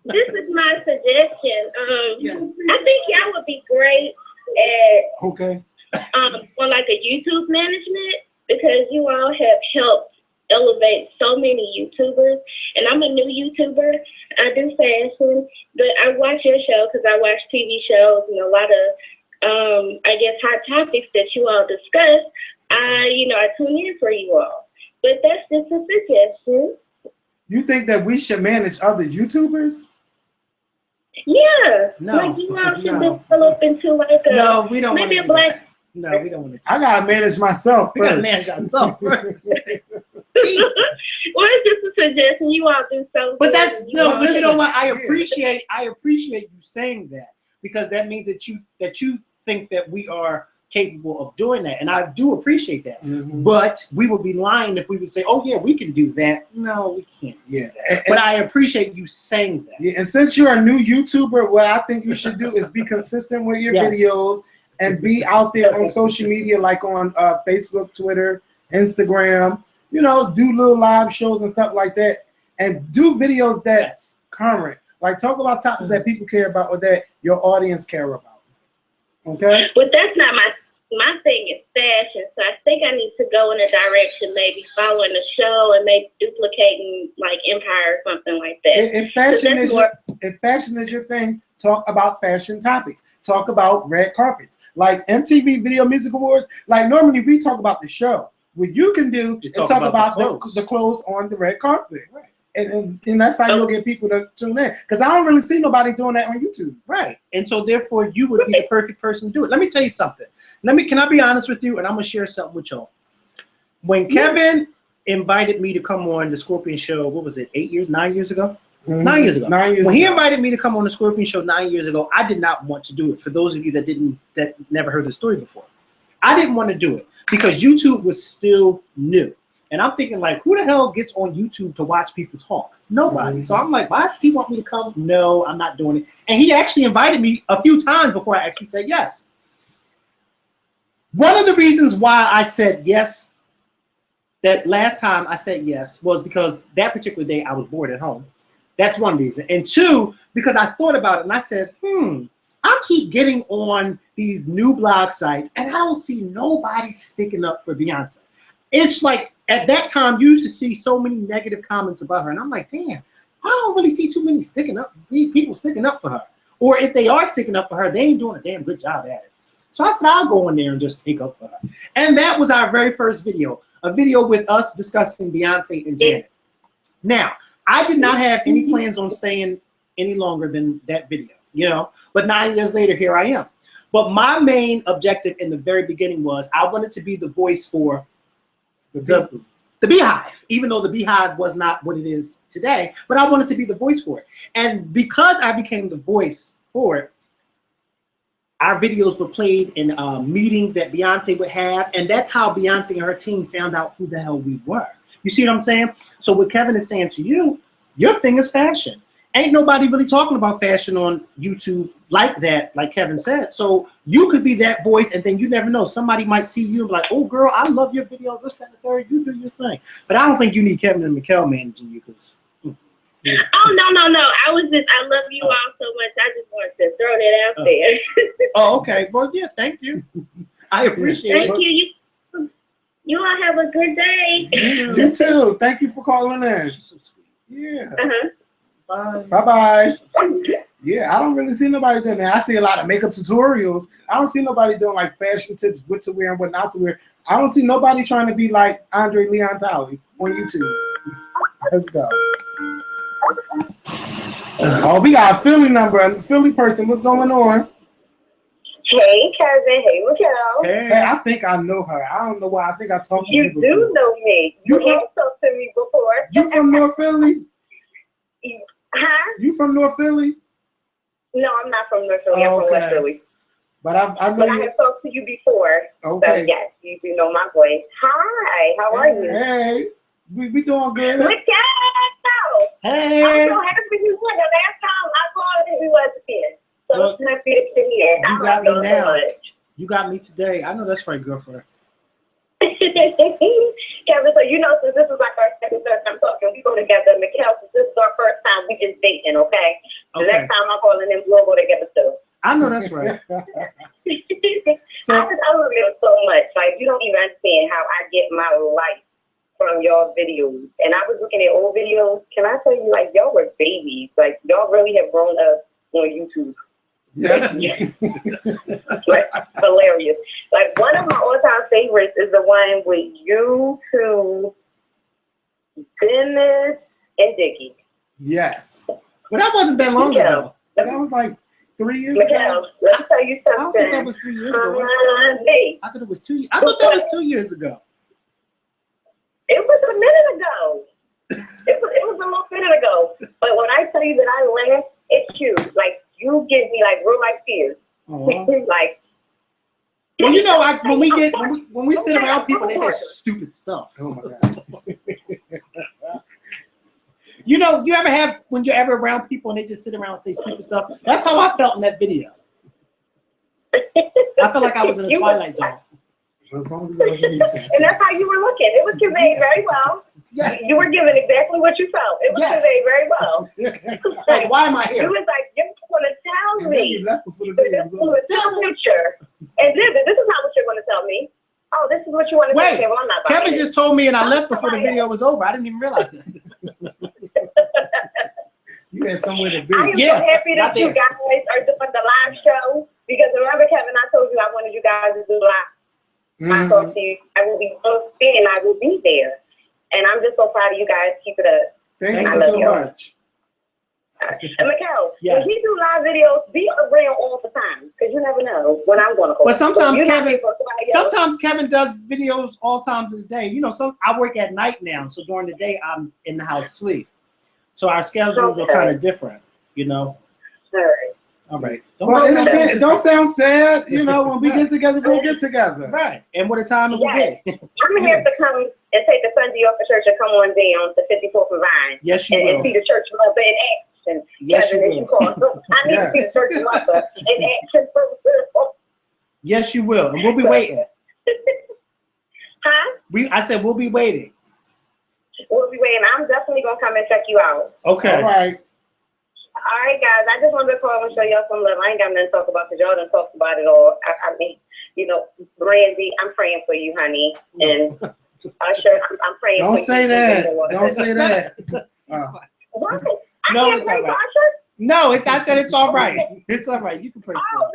C: This is my suggestion.
B: Yes.
C: I think y'all would be great at
A: Okay.
C: for like a YouTube management because you all have helped elevate so many YouTubers, and I'm a new YouTuber. I do fashion, but I watch your show because I watch TV shows and a lot of I guess hot topics that you all discuss. I tune in for you all, but that's just a suggestion.
A: You think that we should manage other YouTubers?
C: Yeah,
B: No.
C: like you all should develop into like a
B: No, we don't.
C: maybe a
B: do
C: black.
B: that. No, we don't want to.
A: I gotta manage myself
B: We gotta
A: first.
B: manage ourselves first.
C: Well, it's just a suggestion. You all do so.
B: But
C: good.
B: that's
C: You all
B: you know
C: should-
B: what? I appreciate you saying that because that means that you think that we are capable of doing that, and I do appreciate that. But we would be lying if we would say, "Oh yeah, we can do that." No, we can't.
A: Yeah,
B: but I appreciate you saying that.
A: Yeah, and since you're a new YouTuber, what I think you should do is be consistent with your videos and be out there on social media, like on Facebook, Twitter, Instagram. You know, do little live shows and stuff like that, and do videos that's current. Like talk about topics that people care about or that your audience care about. Okay.
F: But that's not my thing is fashion, so I think I need to go in a direction, maybe following the show and maybe duplicating like Empire or something like that.
A: If fashion is your thing, talk about fashion topics. Talk about red carpets, like MTV Video Music Awards. Like normally we talk about the show. What you can do is talk about the clothes on the red carpet. Right. And that's how you'll get people to tune in. Because I don't really see nobody doing that on YouTube.
B: Right. And so therefore you would be the perfect person to do it. Let me tell you something. Can I be honest with you? And I'm gonna share something with y'all. When Kevin invited me to come on the Skorpion show, what was it, 9 years ago? 9 years ago. When he invited me to come on the Skorpion show 9 years ago, I did not want to do it. For those of you that never heard the story before, I didn't want to do it because YouTube was still new. And I'm thinking, like, who the hell gets on YouTube to watch people talk? Nobody. So I'm like, why does he want me to come? No, I'm not doing it. And he actually invited me a few times before I actually said yes. One of the reasons why I said yes, that last time I said yes, was because that particular day I was bored at home. That's one reason. And two, because I thought about it and I said, I keep getting on these new blog sites and I don't see nobody sticking up for Beyonce. It's like, at that time, you used to see so many negative comments about her. And I'm like, damn, I don't really see too many people sticking up for her. Or if they are sticking up for her, they ain't doing a damn good job at it. So I said, I'll go in there and just take up for her. And that was our very first video, a video with us discussing Beyonce and Janet. Now, I did not have any plans on staying any longer than that video, you know, but 9 years later, here I am. But my main objective in the very beginning was I wanted to be the voice for the Beehive, even though the Beehive was not what it is today, but I wanted to be the voice for it. And because I became the voice for it, our videos were played in meetings that Beyonce would have, and that's how Beyonce and her team found out who the hell we were. You see what I'm saying? So what Kevin is saying to you, your thing is fashion. Ain't nobody really talking about fashion on YouTube like that, like Kevin said. So you could be that voice, and then you never know. Somebody might see you and be like, oh, girl, I love your videos, this, that, and the third. You do your thing. But I don't think you need Kevin and Mikkel managing you. Cause,
F: Oh, no. I love you all so much. I just wanted to throw that out there.
B: Oh, okay. Well, yeah, thank you. I appreciate it.
F: Thank you. You all have a good day.
A: You too. Thank you for calling in.
B: She's so sweet.
A: Yeah.
B: Bye.
A: Bye-bye. Yeah, I don't really see nobody doing that. I see a lot of makeup tutorials. I don't see nobody doing like fashion tips, what to wear and what not to wear. I don't see nobody trying to be like Andre Leon Talley on YouTube. Let's go. Oh, we got a Philly number, a Philly person. What's going on?
C: Hey, cousin. Hey, Mikkel.
A: Hey, I think I know her. I don't know why. I think I talked to you before.
C: You do know me. You have talked to me before.
A: You from North Philly?
C: Huh?
A: You from North Philly?
C: No, I'm not from North Philly. I'm from West Philly.
A: But I know
C: I have talked to you before.
A: Okay.
C: So yes, you do know my voice. Hi, how are you?
A: Hey, we doing good.
C: Mikkel!
B: Hey.
C: I'm so happy you went. The last time I called you, we wasn't here. So
B: Look,
C: it's happy to be here.
B: You got me now. You got me today. I know that's right, girlfriend.
C: Kevin, so you know, since this is like our second, third time talking, we go together. Mikkel, since this is our first time, we just dating, okay? The next time I'm calling them, we'll go together too.
B: I know that's right.
C: So I love you so much. Like, you don't even understand how I get my life from y'all videos. And I was looking at old videos. Can I tell you, like, y'all were babies. Like, y'all really have grown up on YouTube.
A: Yes.
C: Like, hilarious. Like, one of my all-time favorites is the one with you two, Dennis, and Dickie.
A: Yes.
B: But that wasn't that long ago.
A: That was like 3 years
C: Mikkel,
A: ago.
C: let me tell you something.
B: I don't think that was 3 years ago. I thought it was 2 years. I thought that was 2 years ago.
C: It was a minute ago. It was a little minute ago. But when I tell you that I laughed at you, like, you give me like real life tears. Like,
B: well, you know, when we sit around people, they say stupid stuff.
A: Oh my God.
B: You know, you ever have when you're ever around people and they just sit around and say stupid stuff? That's how I felt in that video. I felt like I was in the Twilight Zone.
A: As long as it wasn't me saying
C: and that's how you were looking. It was conveyed very well.
B: Yeah.
C: You were given exactly what you felt. It was conveyed very well.
B: Like, why am I here?
C: You was like, you're going to tell me.
A: You left before the video was over.
C: Tell picture. And this is not what you're going to tell me. Oh, this is what you want to tell me. Well, I'm not buying
B: Kevin
C: it.
B: just told me and I left before the video was over. I didn't even realize it.
A: You had somewhere to be.
C: I am so happy that you guys are doing the live show because remember, Kevin, I told you I wanted you guys to do live. I told you I will be posting and I will be there. And I'm just so proud of you guys. Keep it up.
A: Thank you so much.
C: And Mikhail, when we do live videos, be around all the time because you never know when I'm going to call.
B: But sometimes Kevin does videos all times of the day. You know, I work at night now, so during the day I'm in the house sleep. So our schedules are kind of different, you know. All right.
A: Don't sound sad. You know, when we get together, we'll get together.
B: Right. And what a time it will be.
C: I'm here to come and take the Sunday off the church and come on down to 54th and Vine.
B: Yes, you will.
C: And see the church mother in action.
B: Yes, you will.
C: I need to see the church mother in action.
B: Yes, you will. And we'll be waiting.
C: Huh?
B: I said we'll be waiting.
C: We'll be waiting. I'm definitely going to come and check you out.
B: Okay.
A: All right.
C: All right, guys. I just wanted to call and show y'all some love. I ain't got nothing to talk about because y'all done talked about it all. I mean, you know, Brandy, I'm praying for you, honey. And Usher, I'm praying for you.
A: Don't say that. Don't say that.
C: What?
B: No,
C: I can't pray for Usher?
B: No, I said it's all right. It's all right. You can pray for
C: Oh,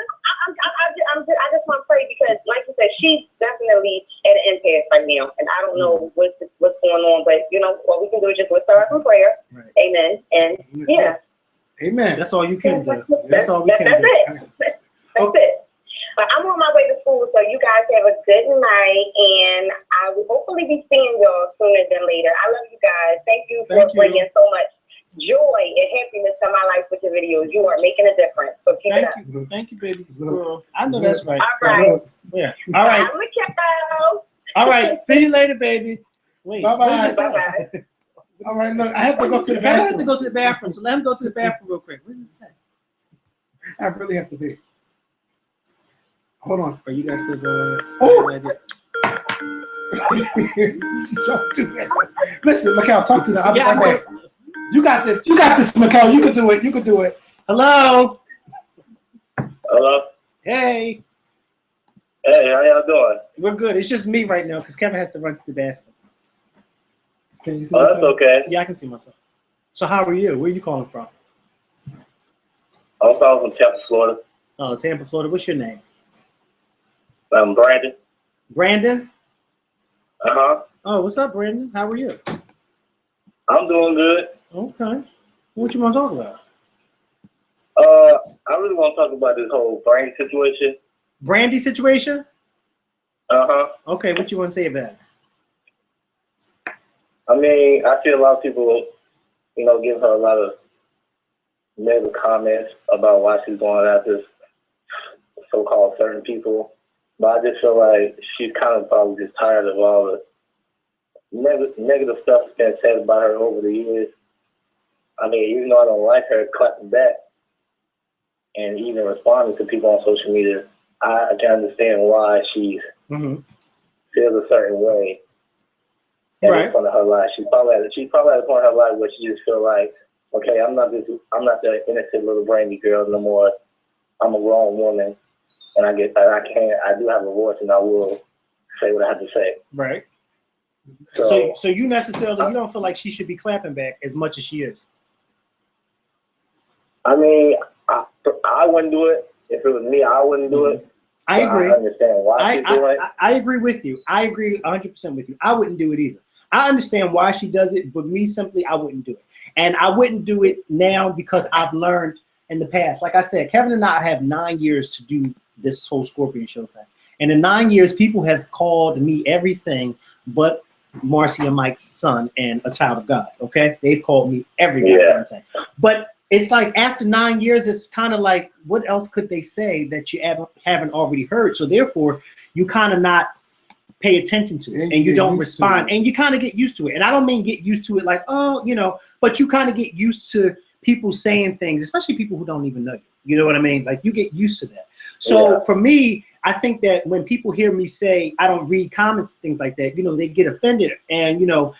C: no, I just want to pray because, like you said, she's definitely at an impasse right now. And I don't know what's going on. But, you know, what we can do is just lift her up in prayer.
B: Right.
C: Amen. And, yeah.
A: Amen.
B: That's all you can do. That's all we can do.
C: That's it. But I'm on my way to school, so you guys have a good night, and I will hopefully be seeing y'all sooner than later. I love you guys. Thank you for bringing so much joy and happiness to my life with your videos. You are making a difference. So keep it up.
B: Thank you, baby. Girl. I know that's right.
C: All right.
B: Yeah. All right.
C: I'm Mikhail.
B: All right. See you later, baby. Wait.
A: Bye-bye.
C: Bye-bye.
A: All right, look, I have to go to the
B: I have to
A: bathroom.
B: go to the bathroom, so let him go to the bathroom real quick. What did he say?
A: I really have to be. Hold on.
B: Are you guys still going?
A: Oh! Don't do that. Listen, Mikhail, talk to them. I'll be right back. You got this. You got this, Mikhail. You can do it. You can do it.
B: Hello.
E: Hello.
B: Hey.
E: Hey, how y'all doing?
B: We're good. It's just me right now because Kevin has to run to the bathroom.
A: Can you see
E: Oh, that's okay.
B: Yeah, I can see myself. So how are you? Where are you calling from?
E: I'm calling from Tampa, Florida.
B: Oh, Tampa, Florida. What's your name?
E: I'm Brandy.
B: Brandon?
E: Uh-huh.
B: Oh, what's up, Brandon? How are you?
E: I'm doing good.
B: Okay. What you want to talk about?
E: I really want to talk about this whole Brandy situation.
B: Brandy situation?
E: Uh-huh.
B: Okay, what you want to say about it?
E: I mean, I see a lot of people, you know, give her a lot of negative comments about why she's going after so-called certain people. But I just feel like she's kind of probably just tired of all the negative stuff that's been said about her over the years. I mean, even though I don't like her clapping back and even responding to people on social media, I can understand why she feels a certain way. At this point of her life, she's probably at a point in her life where she just feel like, okay, I'm not the innocent little Brandy girl no more. I'm a grown woman, and I do have a voice, and I will say what I have to say.
B: Right.
E: So
B: you necessarily you don't feel like she should be clapping back as much as she is.
E: I mean, I wouldn't do it if it was me. I wouldn't do it.
B: I agree.
E: I understand why she's doing it.
B: I agree with you. I agree 100% with you. I wouldn't do it either. I understand why she does it, but me simply, I wouldn't do it. And I wouldn't do it now because I've learned in the past. Like I said, Kevin and I have 9 years to do this whole Skorpion show thing. And in 9 years, people have called me everything but Marcy and Mike's son and a child of God. Okay? They've called me every goddamn thing. But it's like after 9 years, it's kind of like, what else could they say that you haven't already heard? So therefore, you kind of not pay attention to it, and you don't respond, and you kind of get used to it. And I don't mean get used to it like, oh, you know, but you kind of get used to people saying things, especially people who don't even know you. You know what I mean? Like, you get used to that. So for me, I think that when people hear me say I don't read comments, things like that, you know, they get offended. And, you know,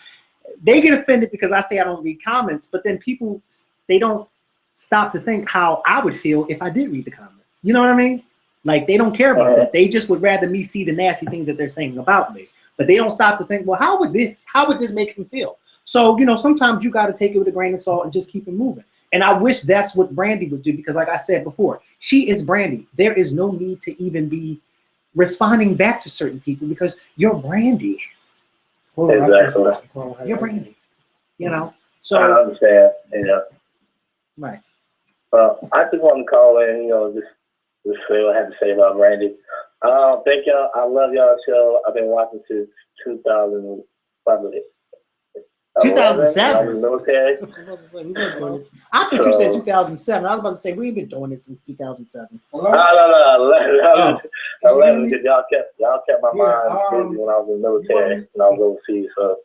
B: they get offended because I say I don't read comments, but then people, they don't stop to think how I would feel if I did read the comments. You know what I mean? Like, they don't care about that. They just would rather me see the nasty things that they're saying about me. But they don't stop to think, well, how would this make them feel? So, you know, sometimes you got to take it with a grain of salt and just keep it moving. And I wish that's what Brandy would do, because like I said before, she is Brandy. There is no need to even be responding back to certain people because you're Brandy.
D: Exactly.
B: You're Brandy. You know? So
D: I understand. Yeah.
B: Right.
D: I just want to call in, you know, just say what I have to say about Brandy. Thank y'all. I love y'all show. I've been watching since 2000, probably
B: 2007.
D: Military.
B: I thought you said 2007. I was about to say we've been doing this since 2007.
D: No. 11, because y'all kept my mind busy when I was in the military and I was overseas. So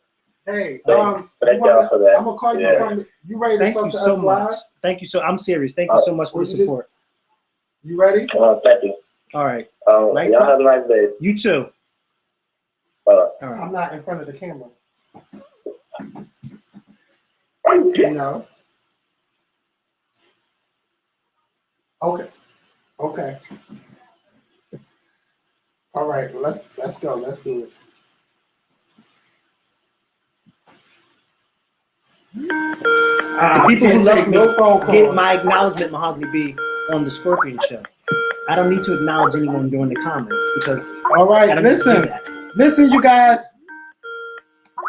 A: hey,
D: thank y'all for that.
A: I'm gonna call you from. You ready to
B: Thank
A: talk
B: you
A: to
B: so
A: us
B: much.
A: live?
B: Thank you so. I'm serious. Thank you so much for the support.
A: You ready?
D: Thank you.
B: All right.
D: Nice y'all have a nice day.
B: You too.
D: All
B: right.
A: I'm not in front of the camera. No. Okay. Okay. All right. Well, let's go. Let's do it.
B: The people who love me get my acknowledgement, Mahogany B, on the Skorpion show. I don't need to acknowledge anyone during the comments because.
A: All right. Listen, you guys.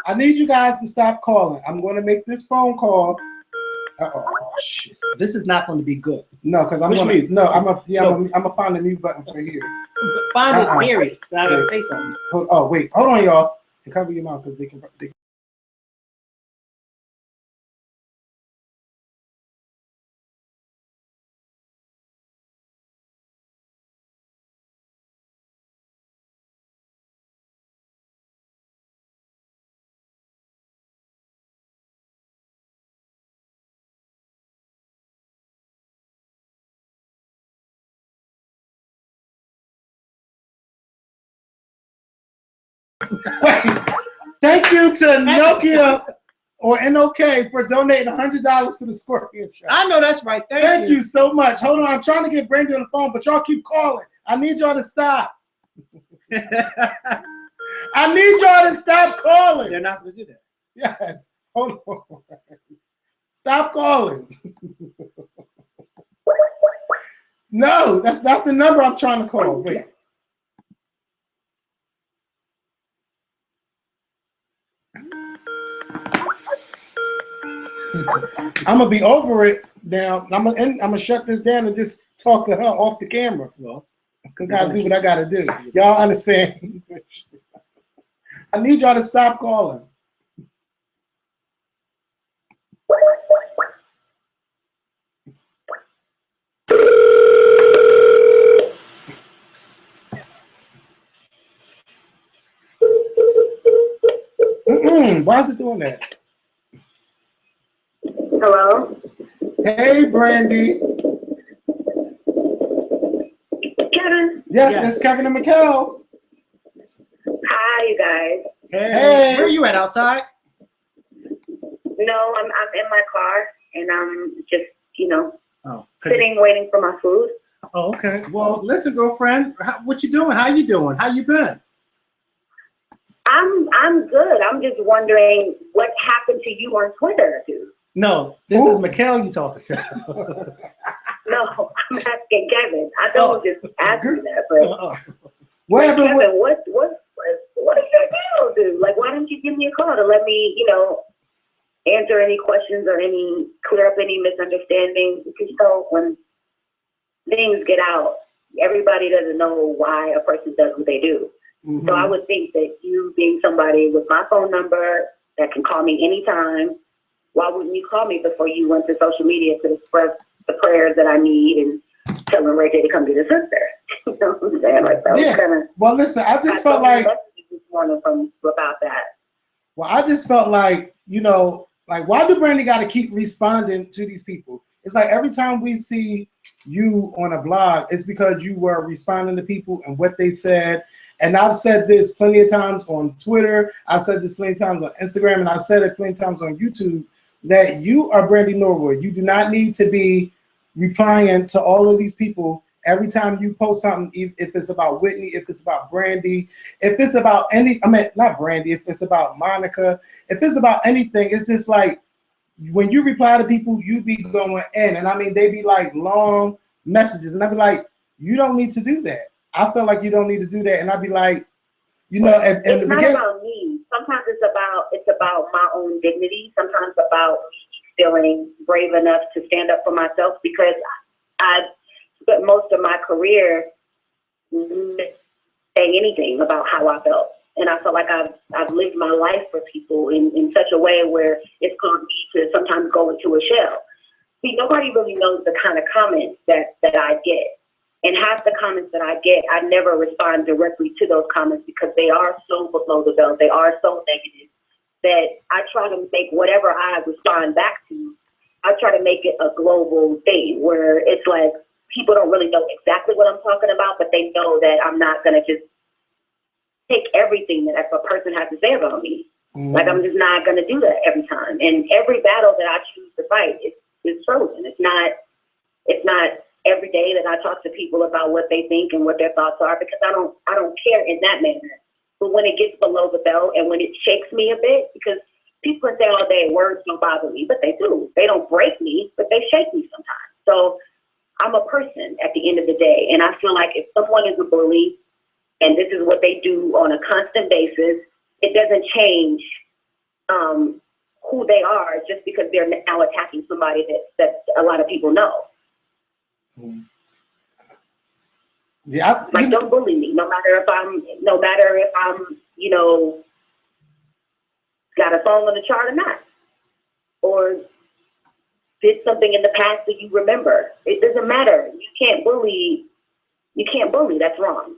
A: I need you guys to stop calling. I'm going to make this phone call. Oh shit!
B: This is not going to be good.
A: No, because I'm going to. No, I'm gonna find the mute button for here.
B: Find it, Mary. I'm going to say something.
A: Wait, hold on, y'all. And cover your mouth because they can. Wait, thank you to Nokia or NOK for donating $100 to the Skorpion show.
B: I know that's right.
A: Thank you so much. Hold on, I'm trying to get Brandy on the phone, but y'all keep calling. I need y'all to stop. I need y'all to stop calling.
B: They're not going to do that.
A: Yes. Hold on. Stop calling. No, that's not the number I'm trying to call. Wait. I'm gonna be over it now. I'm gonna shut this down and just talk to her off the camera. Well, I gotta do what I gotta do. Y'all understand? I need y'all to stop calling. Why is it doing that?
C: Hello?
A: Hey, Brandy.
C: Kevin?
A: Yes, it's Kevin and Mikkel.
C: Hi, you guys.
B: Hey. Where are you at, outside?
C: No, I'm in my car, and I'm just,
B: Oh,
C: sitting, waiting for my food.
B: Oh, okay. Well, listen, girlfriend, what you doing? How you doing? How you been?
C: I'm good. I'm just wondering what happened to you on Twitter, dude.
B: No, this is Mikkel you talking to.
C: No, I'm asking Kevin. I don't just ask you that, but
A: what happened?
C: Kevin, what is your deal, dude? Like, why don't you give me a call to let me, answer any questions or clear up any misunderstandings? Because when things get out, everybody doesn't know why a person does what they do. Mm-hmm. So I would think that you being somebody with my phone number that can call me anytime
G: why wouldn't you call me before you went to social media to express the prayers that I need and tell me right there to come get a sister? You know what I'm saying? Like, that was kinda,
A: well, listen, I just felt like
G: this morning about that.
A: Well, I just felt like, you know, like, why do Brandy got to keep responding to these people? It's like every time we see you on a blog, it's because you were responding to people and what they said. And I've said this plenty of times on Twitter. I've said this plenty of times on Instagram, and I've said it plenty of times on YouTube, that you are Brandy Norwood. You do not need to be replying to all of these people every time you post something, if it's about Whitney, if it's about Brandy, if it's about not Brandy, if it's about Monica, if it's about anything, it's just like, when you reply to people, you be going in. And I mean, they be like long messages. And I be like, you don't need to do that. I feel like you don't need to do that. And I'd be like, you know,
G: it's not about me. Sometimes it's about my own dignity. Sometimes about feeling brave enough to stand up for myself, because I spent most of my career saying anything about how I felt. And I felt like I've lived my life for people in such a way where it's caused me to sometimes go into a shell. See, nobody really knows the kind of comments that I get. And half the comments that I get, I never respond directly to those comments because they are so below the belt. They are so negative that I try to make whatever I respond back to, I try to make it a global thing where it's like people don't really know exactly what I'm talking about, but they know that I'm not going to just take everything that a person has to say about me. Mm-hmm. Like, I'm just not going to do that every time. And every battle that I choose to fight is frozen. It's not every day that I talk to people about what they think and what their thoughts are, because I don't care in that manner. But when it gets below the belt and when it shakes me a bit, because people can say all day words don't bother me, but they do. They don't break me, but they shake me sometimes. So I'm a person at the end of the day. And I feel like if someone is a bully and this is what they do on a constant basis, it doesn't change who they are just because they're now attacking somebody that a lot of people know.
A: Yeah,
G: don't bully me. No matter if I'm, you know, got a song on the chart or not, or did something in the past that you remember. It doesn't matter. You can't bully. That's wrong.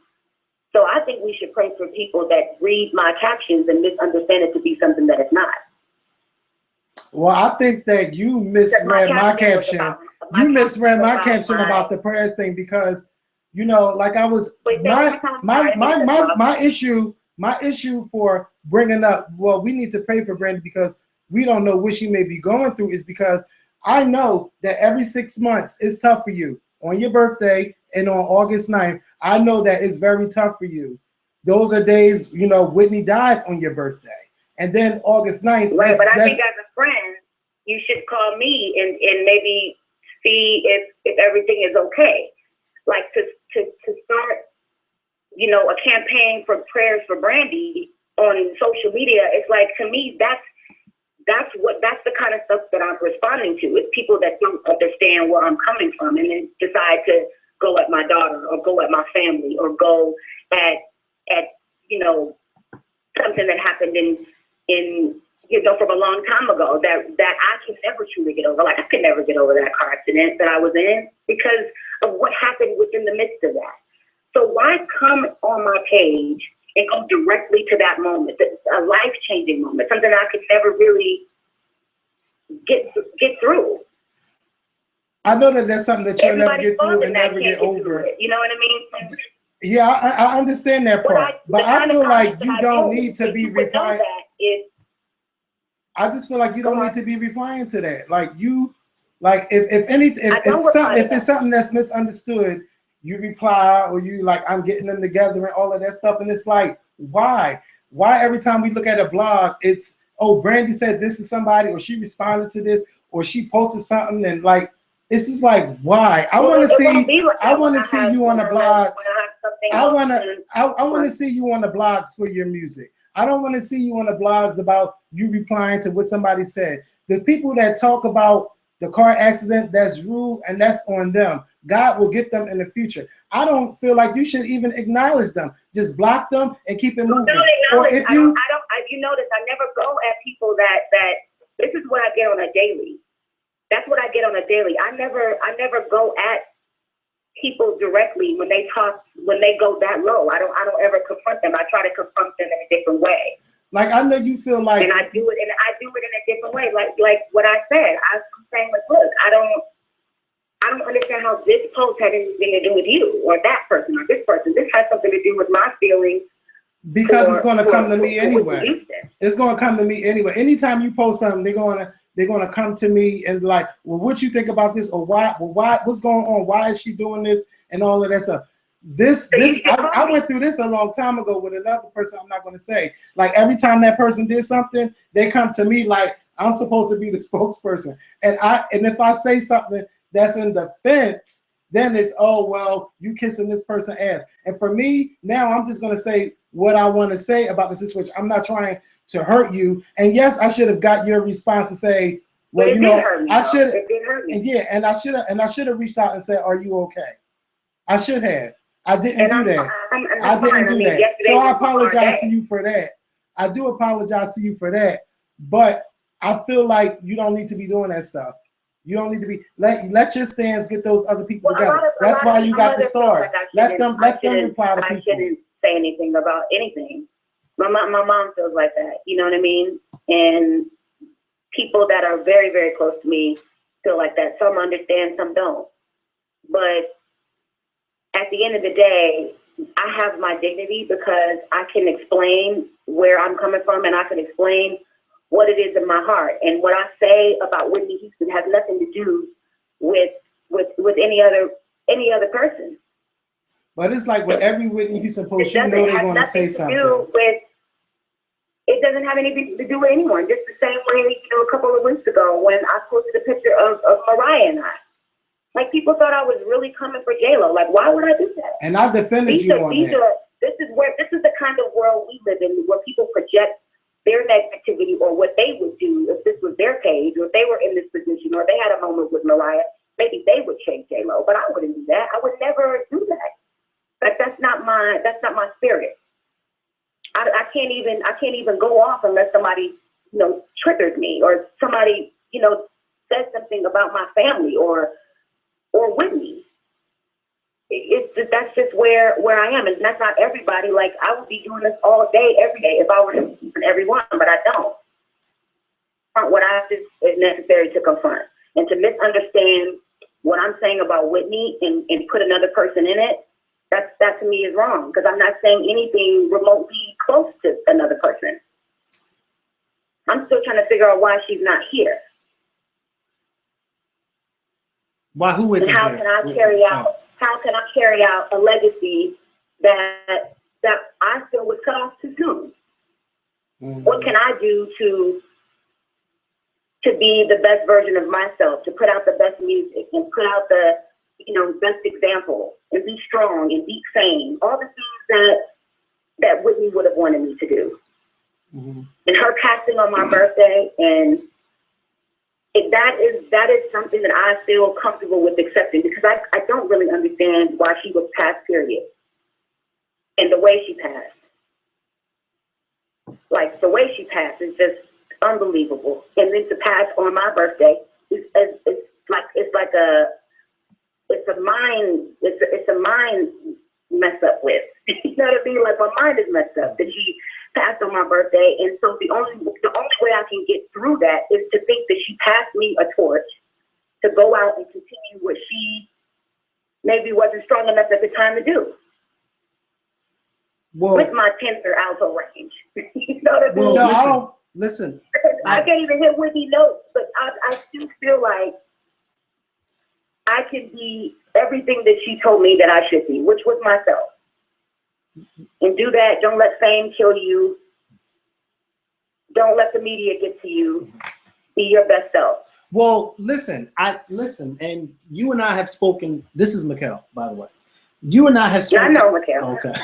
G: So I think we should pray for people that read my captions and misunderstand it to be something that it's not.
A: Well, I think that you misread my caption. You misread my caption about the prayers thing, because, you know, like I was my issue for bringing up, well, we need to pray for Brandy because we don't know what she may be going through, is because I know that every 6 months is tough for you. On your birthday and on August 9th, I know that it's very tough for you. Those are days, you know, Whitney died on your birthday. And then August 9th.
G: Right, but I think as a friend, you should call me and maybe see if everything is okay. Like to start, you know, a campaign for prayers for Brandy on social media, it's like, to me, that's the kind of stuff that I'm responding to. It's people that don't understand where I'm coming from and then decide to go at my daughter or go at my family or go at you know, something that happened in you know, from a long time ago that I can never truly get over. Like, I could never get over that car accident that I was in because of what happened within the midst of that. So why come on my page and go directly to that moment, a life-changing moment, something I could never really get through?
A: I know that that's something that you'll never get through and never get over.
G: You know what I mean?
A: Yeah, I understand that part, but I feel like you don't need to be replying. I just feel like you don't need to be replying to that. Like, you, like, if it's something that's misunderstood, you reply, or you like, I'm getting them together and all of that stuff. And it's like, why every time we look at a blog, it's, oh, Brandy said this to somebody, or she responded to this, or she posted something, and like, it's just like, why? I want to see you on the blogs. I want to see you on the blogs for your music. I don't want to see you on the blogs about you replying to what somebody said. The people that talk about the car accident, that's rude, and that's on them. God will get them in the future. I don't feel like you should even acknowledge them. Just block them and keep it moving.
G: Or if you notice, I never go at people This is what I get on a daily. That's what I get on a daily. I never go at people directly when they go that low. I don't ever confront them. I try to confront them in a different way.
A: Like, I know you feel like,
G: and I do it in a different way. Like what I said. I'm saying, like, look, I don't understand how this post had anything to do with you or that person or this person. This has something to do with my feelings.
A: Because it's going to come to me anyway. It's going to come to me anyway. Anytime you post something, they're going to come to me and like, well, what you think about this, or why, what's going on? Why is she doing this and all of that stuff? I went through this a long time ago with another person. I'm not going to say. Like, every time that person did something, they come to me like I'm supposed to be the spokesperson. And if I say something that's in defense, then it's, oh, well, you kissing this person's ass. And for me, now I'm just going to say what I want to say about the situation. I'm not trying to hurt you. And yes, I should have got your response to say, well, you know, I should, and yeah, and I should have reached out and said, are you okay? I should have. I didn't do that. I didn't do that. So I apologize to you for that. I do apologize to you for that. But I feel like you don't need to be doing that stuff. You don't need to be let your stands get those other people together. That's why you got the stars. Let them reply to people.
G: I shouldn't say anything about anything. My mom feels like that. You know what I mean? And people that are very, very close to me feel like that. Some understand, some don't. But at the end of the day, I have my dignity because I can explain where I'm coming from, and I can explain what it is in my heart. And what I say about Whitney Houston has nothing to do with any other person.
A: But it's like with every Whitney Houston post, you know they're going to say something.
G: It doesn't have anything to do with anyone. Just the same way, a couple of weeks ago when I posted a picture of Mariah and I. Like, people thought I was really coming for J-Lo. Like, why would I do that?
A: And I defended you on that.
G: This is the kind of world we live in, where people project their negativity or what they would do if this was their page, or if they were in this position, or they had a moment with Mariah. Maybe they would change J-Lo, but I wouldn't do that. I would never do that. Like, that's not my spirit. I can't even go off unless somebody, triggers me, or somebody, says something about my family or Whitney. That's just where I am, and that's not everybody. Like, I would be doing this all day, every day, if I were to confront everyone, but I don't. What I think is necessary to confront, and to misunderstand what I'm saying about Whitney and put another person in it. That to me is wrong, because I'm not saying anything remotely close to another person. I'm still trying to figure out why she's not here.
B: Why? Who is?
G: And how can I carry out? How can I carry out a legacy that I feel was cut off too soon? Mm-hmm. What can I do to be the best version of myself, to put out the best music and put out the best example, and be strong and be sane? All the things that Whitney would have wanted me to do. Mm-hmm. And her passing on my birthday, and that is something that I feel comfortable with accepting, because I don't really understand why she was passed, period. And the way she passed. Like, the way she passed is just unbelievable. And then to pass on my birthday it's a mind mess up with. You know what I mean? Like, my mind is messed up that she passed on my birthday. And so the only way I can get through that is to think that she passed me a torch to go out and continue what she maybe wasn't strong enough at the time to do. Well, with my tenor alto range. You know what I mean?
A: No, listen.
G: I can't even hit Whitney notes, but I still feel like I can be everything that she told me that I should be, which was myself. And do that. Don't let fame kill you. Don't let the media get to you. Be your best self.
B: Well, listen, and you and I have spoken. This is Mikkel, by the way. You and I have spoken.
G: Yeah, I know Mikkel.
B: Okay.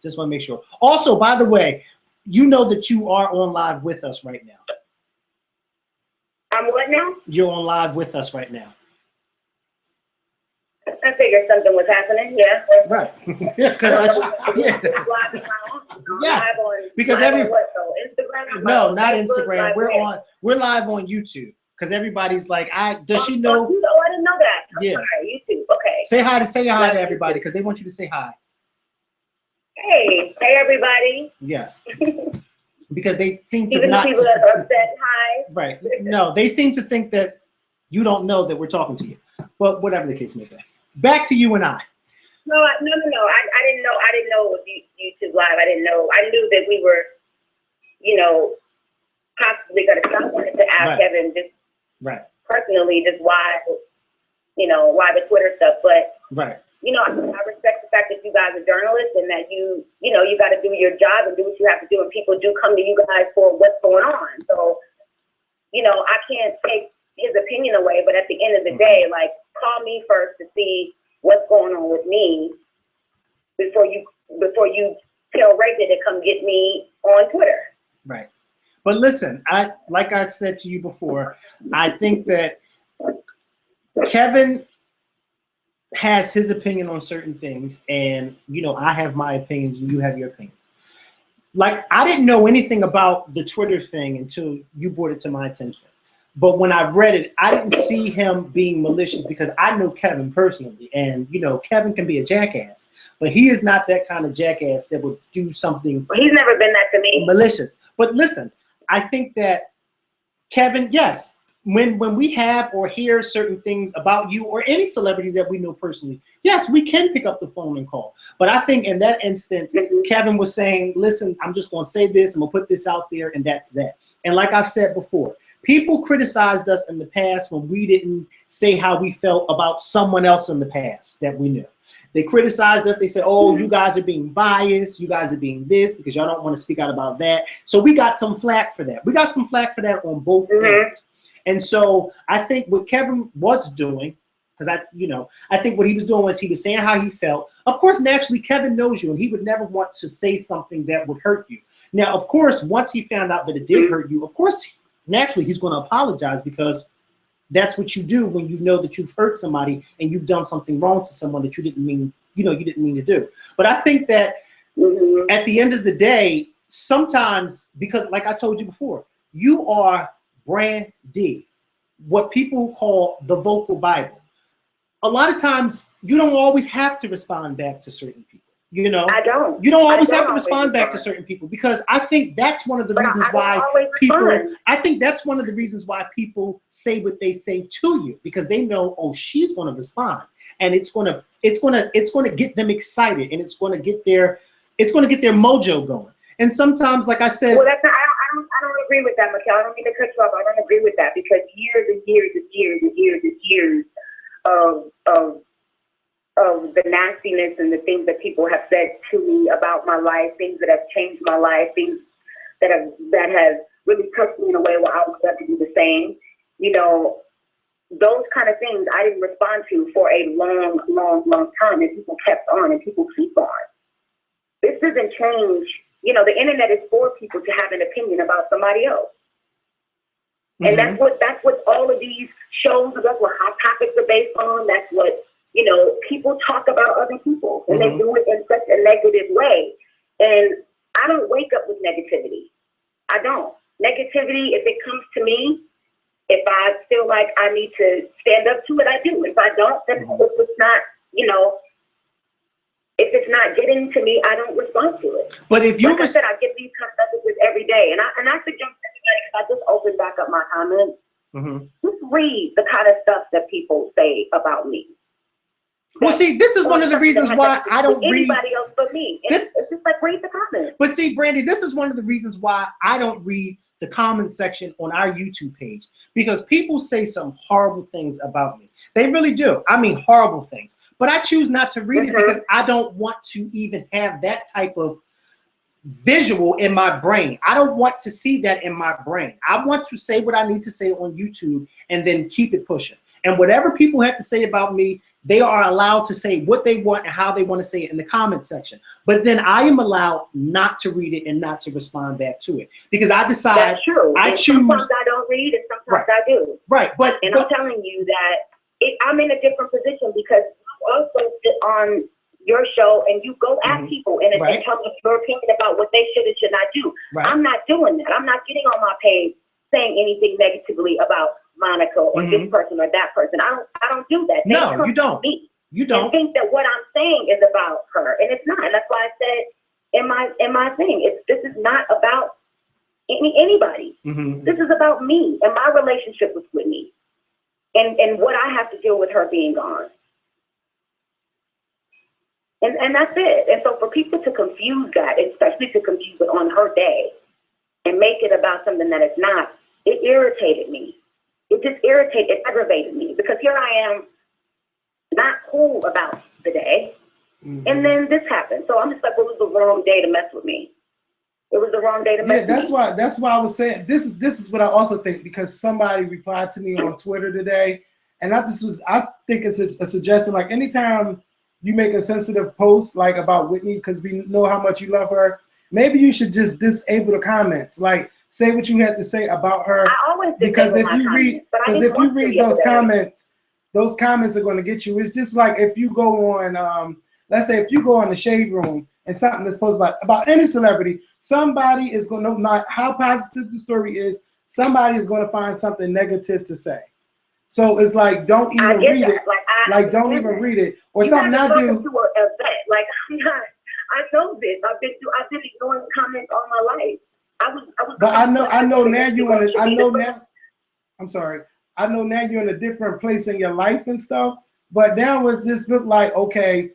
B: Just want to make sure. Also, by the way, you know that you are on live with us right now.
G: I'm what now?
B: You're on live with us right now.
G: I figured something was happening. Yeah.
B: Right. Yeah. Yes. Because
G: Instagram Instagram?
B: No,
G: Like
B: not
G: Facebook,
B: Instagram.
G: like
B: We're live on YouTube because everybody's like, does she know?
G: Oh, I didn't know that. I'm
B: Yeah.
G: sorry, YouTube. Okay.
B: Say hi to everybody because they want you to say hi.
G: Hey everybody.
B: Yes. Because they seem to
G: Even the
B: not.
G: people that are upset, hi.
B: Right. No, they seem to think that you don't know that we're talking to you. But whatever the case may be. Back to you and I.
G: No. I didn't know. I didn't know it was YouTube Live. I didn't know. I knew that we were, possibly going to. I wanted to ask Kevin just personally, just why, why the Twitter stuff. But I respect the fact that you guys are journalists and that you got to do your job and do what you have to do, and people do come to you guys for what's going on. So, I can't take his opinion away, but at the end of the day, like, call me first to see what's going on with me before you tell Rachel to come get me on Twitter.
B: Right. But listen, like I said to you before, I think that Kevin has his opinion on certain things, and I have my opinions and you have your opinions. Like, I didn't know anything about the Twitter thing until you brought it to my attention. But when I read it, I didn't see him being malicious because I know Kevin personally, and Kevin can be a jackass, but he is not that kind of jackass that would do something.
G: Well, he's never been that to me.
B: Malicious. But listen, I think that Kevin, yes, when we have or hear certain things about you or any celebrity that we know personally, yes, we can pick up the phone and call. But I think in that instance, Kevin was saying, listen, I'm just going to say this, I'm going to put this out there, and that's that. And like I've said before, people criticized us in the past when we didn't say how we felt about someone else in the past that we knew. They criticized us. They said, oh, you guys are being biased. You guys are being this because y'all don't want to speak out about that. So we got some flack for that. We got some flack for that on both ends. And so I think what Kevin was doing, because I think what he was doing was he was saying how he felt. Of course, naturally, Kevin knows you, and he would never want to say something that would hurt you. Now, of course, once he found out that it did hurt you, of course, naturally, he's going to apologize because that's what you do when you know that you've hurt somebody and you've done something wrong to someone that you didn't mean to do. But I think that at the end of the day, sometimes, because like I told you before, you are Brandy, what people call the vocal Bible. A lot of times, you don't always have to respond back to certain people.
G: I don't.
B: You don't always have to respond back to certain people because I think that's one of the reasons why people. I think that's one of the reasons why people say what they say to you because they know, oh, she's going to respond, and it's going to get them excited, and it's going to get their mojo going. And sometimes, like I said,
G: well, I don't agree with that, Mikhail. I don't mean to cut you off. I don't agree with that because years and years and years and years and years of the nastiness and the things that people have said to me about my life, things that have changed my life, things that have really touched me in a way where I would love to do the same. Those kind of things I didn't respond to for a long, long, long time, and people kept on and people keep on. This doesn't change. The internet is for people to have an opinion about somebody else. And that's what all of these shows, that's what Hot Topics are based on. That's what, people talk about other people, and they do it in such a negative way. And I don't wake up with negativity. I don't. Negativity, if it comes to me, if I feel like I need to stand up to it, I do. If I don't, then if it's not, if it's not getting to me, I don't respond to it.
B: But if you,
G: like I said, I get these kind of messages every day, and I suggest everybody, if I just open back up my comments, just read the kind of stuff that people say about me.
B: Well, see, this is one of the reasons why I don't read
G: anybody else but me. It's just like read the comments.
B: But see, Brandy, this is one of the reasons why I don't read the comment section on our YouTube page because people say some horrible things about me. They really do. I mean, horrible things. But I choose not to read it because I don't want to even have that type of visual in my brain. I don't want to see that in my brain. I want to say what I need to say on YouTube and then keep it pushing. And whatever people have to say about me, they are allowed to say what they want and how they want to say it in the comment section. But then I am allowed not to read it and not to respond back to it because I decide.
G: That's true.
B: I choose.
G: Sometimes I don't read and sometimes I do.
B: Right. But
G: I'm telling you that I'm in a different position because I also sit on your show and you go at people and
B: Right.
G: tell me your opinion about what they should and should not do.
B: Right.
G: I'm not doing that. I'm not getting on my page saying anything negatively about Monica or this person or that person. I don't do that. They
B: No,
G: come
B: you
G: to
B: don't.
G: me
B: You
G: and
B: don't.
G: think that what I'm saying is about her, and it's not. And that's why I said in my thing, this is not about anybody. This is about me and my relationship with Whitney, and what I have to deal with her being gone. And that's it. And so for people to confuse that, especially to confuse it on her day and make it about something that it's not, it irritated me. It just it aggravated me, because here I am not cool about the day. And then this happened. So I'm just like, well, it was the wrong day to mess with me. It was the wrong day to mess with me.
A: That's why I was saying this is what I also think, because somebody replied to me on Twitter today, and I think it's a suggestion, like anytime you make a sensitive post like about Whitney, because we know how much you love her, maybe you should just disable the comments. Like, say what you had to say about her.
G: I always
A: because if
G: disable
A: you
G: my
A: read
G: comments, but I
A: because
G: didn't
A: if you
G: want to
A: read those
G: yesterday.
A: comments, those comments are going to get you. It's just like if you go on let's say if you go on the Shade Room and something that's posted about any celebrity, somebody is going to, no matter how positive the story is, somebody is going to find something negative to say. So it's like, don't even read it. Like don't even read it. Or
G: you
A: something I do.
G: To an event. Like, I'm not, I know this. I've been ignoring comments all my life.
A: But I know now you're in a, I know now. I'm sorry. I know now you're in a different place in your life and stuff. But now it just look like, okay,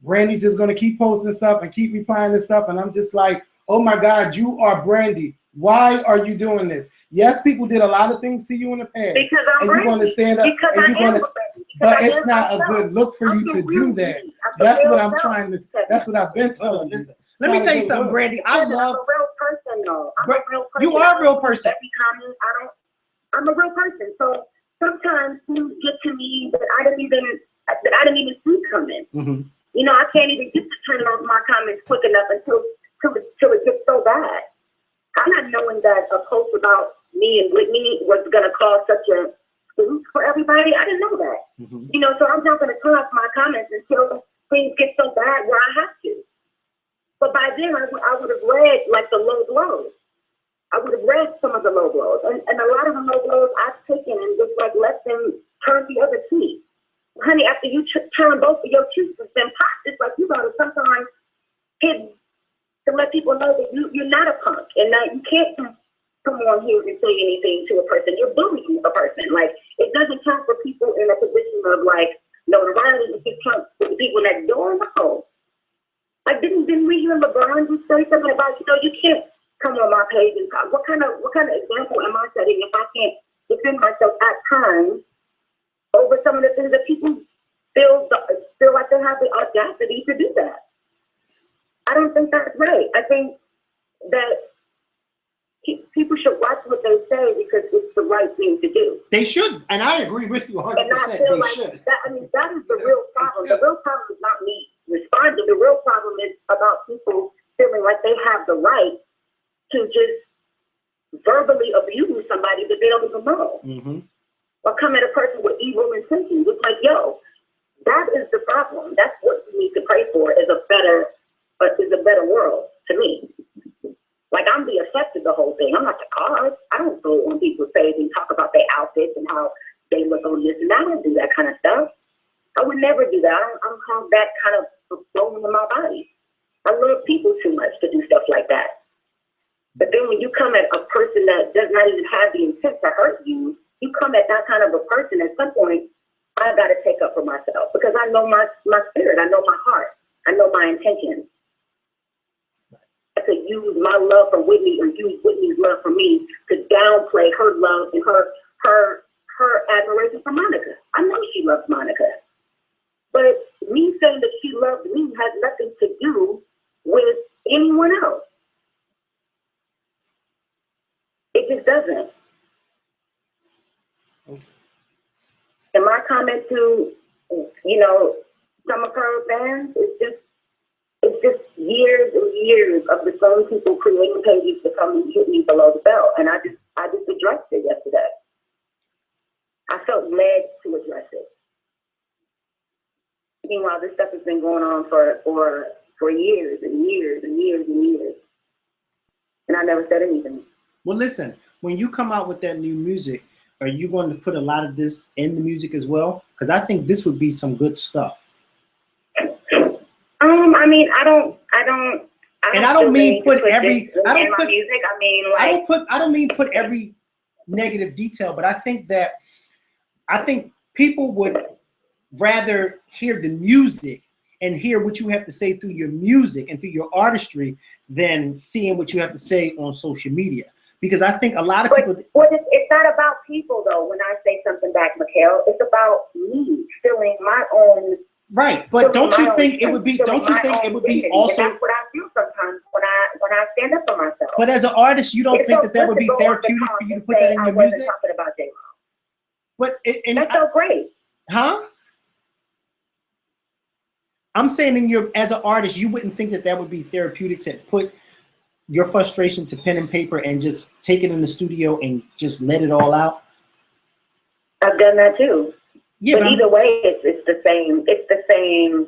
A: Brandy's just gonna keep posting stuff and keep replying to stuff, and I'm just like, oh my God, you are Brandy. Why are you doing this? Yes, people did a lot of things to you in the past,
G: because I'm
A: and
G: Brandy.
A: you're gonna stand up
G: Because
A: and you're gonna. But it's not
G: myself.
A: a good look for you to do that. That's what I'm trying to. That's what I've been telling you.
B: Let me tell you something, Brandy. I love.
G: I'm a real person, though. I'm a real person.
B: You are a real person.
G: Every comment, I'm a real person. So sometimes things get to me that I didn't even see coming. You know, I can't even get to turn off my comments quick enough until it gets so bad. I'm not knowing that a post about me and Whitney was going to cause such a spook for everybody. I didn't know that. You know, so I'm not going to turn off my comments until things get so bad where I have to. But by then, I would have read like the low blows. I would have read some of the low blows. And a lot of the low blows I've taken and just like let them turn the other cheek. Honey, after you turn both of your cheeks and then pop, it's like you gotta sometimes hit to let people know that you're not a punk and that you can't come on here and say anything to a person. You're bullying a person. Like, it doesn't count for people in a position of like notoriety. It counts for the people next door. No. Like, didn't we hear LeBron just say something about, you know, you can't come on my page and talk. What kind of example am I setting if I can't defend myself at times over some of the things that people feel like they have the audacity to do that? I don't think that's right. I think that people should watch what they say because it's the right thing to do.
B: They should, and I agree with you 100%.
G: And I feel like
B: should.
G: that is the real problem. The real problem is not me responding. The real problem is about people feeling like they have the right to just verbally abuse somebody that they don't even know. Or come at a person with evil intentions. It's like, yo, that is the problem. That's what we need to pray for is a better world to me. Like, I'm the effect of the whole thing. I'm not the cause. I don't go on people's page and talk about their outfits and how they look on this and that. I don't do that kind of stuff. I would never do that. I'm called that kind of flowing in my body. I love people too much to do stuff like that. But then when you come at a person that does not even have the intent to hurt you, you come at that kind of a person, at some point, I got to take up for myself because I know my spirit. I know my heart. I know my intentions. I could use my love for Whitney or use Whitney's love for me to downplay her love and her admiration for Monica. I know she loves Monica. But me saying that she loves me has nothing to do with anyone else. It just doesn't. And my comment to, you know, some of her fans is just years and years of the same people creating pages to come and hit me below the belt. And I just addressed it yesterday. I felt led to address it. Meanwhile, this stuff has been going on for years and years and years and years. And I never said anything.
B: Well, listen, when you come out with that new music, are you going to put a lot of this in the music as well? Because I think this would be some good stuff.
G: I mean, I don't
B: mean put every. I don't
G: in my
B: put
G: music. I mean, like,
B: I don't mean put every negative detail, but I think people would rather hear the music and hear what you have to say through your music and through your artistry than seeing what you have to say on social media. Because I think a lot of people.
G: It's not about people though. When I say something back, Mikhail, it's about me feeling my own.
B: Right, but don't you think it would be? Don't you think it would be also?
G: And that's what I feel sometimes when I stand up for myself.
B: But as an artist, you don't think that would be therapeutic for you to put that in your music?
G: Talking about J-Lo.
B: But
G: that's so great.
B: Huh? I'm saying as an artist, you wouldn't think that would be therapeutic to put your frustration to pen and paper and just take it in the studio and just let it all out?
G: I've done that too.
B: Yeah,
G: but either way, it's the same. It's the same.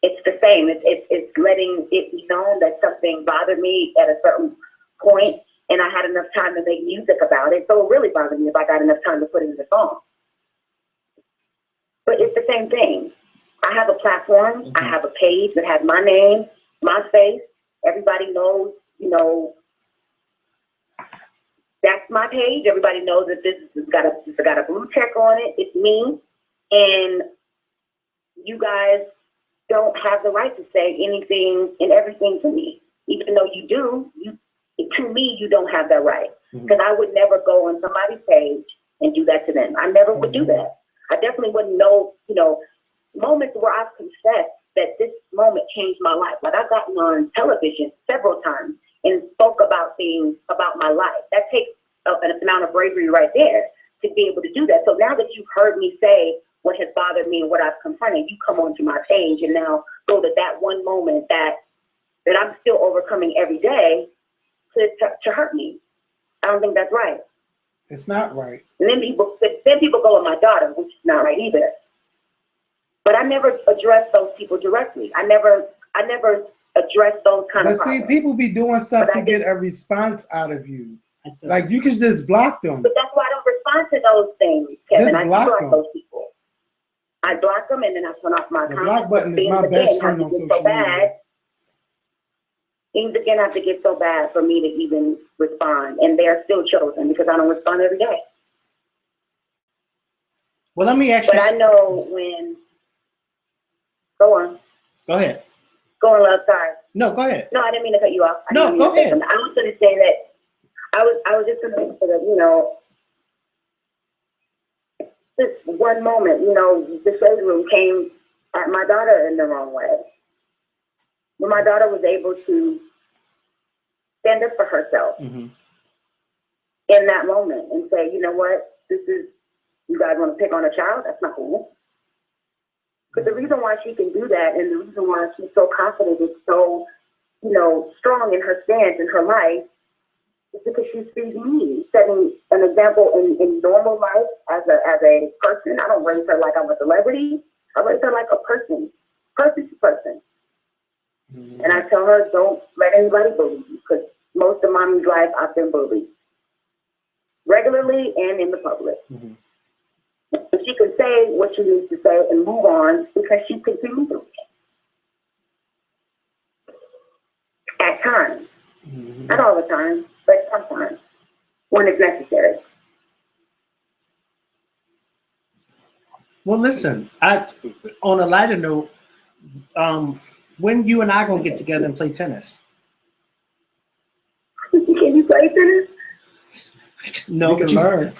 G: It's letting it be known that something bothered me at a certain point, and I had enough time to make music about it. So it really bothered me if I got enough time to put it in the song. But it's the same thing. I have a platform. Mm-hmm. I have a page that has my name, my face. Everybody knows, that's my page. Everybody knows that this has got a blue check on it. It's me. And you guys don't have the right to say anything and everything to me. Even though you do, to me, you don't have that right. Because I would never go on somebody's page and do that to them. I never would do that. I definitely wouldn't know, moments where I've confessed that this moment changed my life. Like I've gotten on television several times and spoke about things about my life. That takes an amount of bravery right there to be able to do that. So now that you've heard me say what has bothered me and what I've confronted, you come onto my page and now go to that one moment that I'm still overcoming every day to hurt me. I don't think that's right.
A: It's not right.
G: And then people go with my daughter, which is not right either. But I never addressed those people directly. I never addressed those kind of problems.
A: But see, people be doing stuff to get a response out of you. Like you can just block them.
G: But that's why I don't respond to those things, Kevin.
A: Just block
G: those people. I block them and then I turn off my
A: The block button is my best friend on social media.
G: Things again have to get so bad for me to even respond. And they're still children because I don't respond every day.
B: Well, let me ask you.
G: But I know when. Go on.
B: Go ahead.
G: Go on, love. Sorry.
B: No, go ahead.
G: No, I didn't mean to cut you off.
B: No, go ahead.
G: I was going to say that I was just going to say that, this one moment, the shade room came at my daughter in the wrong way. When my daughter was able to stand up for herself in that moment and say, you know what, you guys want to pick on a child? That's not cool. But the reason why she can do that and the reason why she's so confident and so, strong in her stance in her life is because she sees me setting an example in normal life as a person. I don't raise her like I'm a celebrity. I raise her like a person to person. Mm-hmm. And I tell her, don't let anybody bully you because most of mommy's life I've been bullied. Regularly and in the public. Mm-hmm. She can say what she needs to say and move on because she continues to. At times. Mm-hmm. Not all the time, but sometimes when it's necessary.
B: Well, listen, on a lighter note, when you and I gonna get together and play tennis?
G: Can you play tennis?
B: No,
A: you can learn.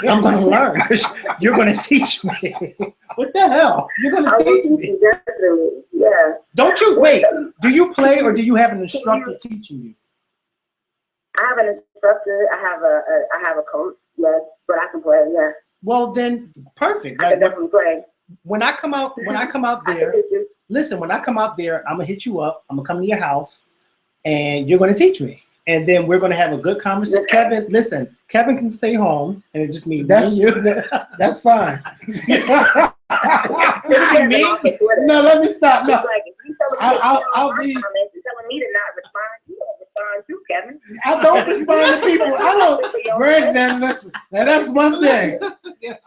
B: I'm going to learn because you're going to teach me. What the hell? You're going to teach me?
G: Definitely. Yeah.
B: Don't you wait? Do you play or do you have an instructor teaching you?
G: I have an instructor. I have a coach. Yes, but I can play. Yeah.
B: Well, then perfect.
G: I can definitely play.
B: When I come out there, listen. When I come out there, I'm gonna hit you up. I'm gonna come to your house, and you're gonna teach me. And then we're going to have a good conversation. Kevin, listen, Kevin can stay home, and it just means
A: that's you. That's fine.
B: Me?
A: No, let me stop. No,
G: It's like, if you telling me
A: I'll be.
G: comments and telling me to not respond, you don't respond too, Kevin.
A: I don't respond to people. I don't. Brandy, then listen. Now that's one thing.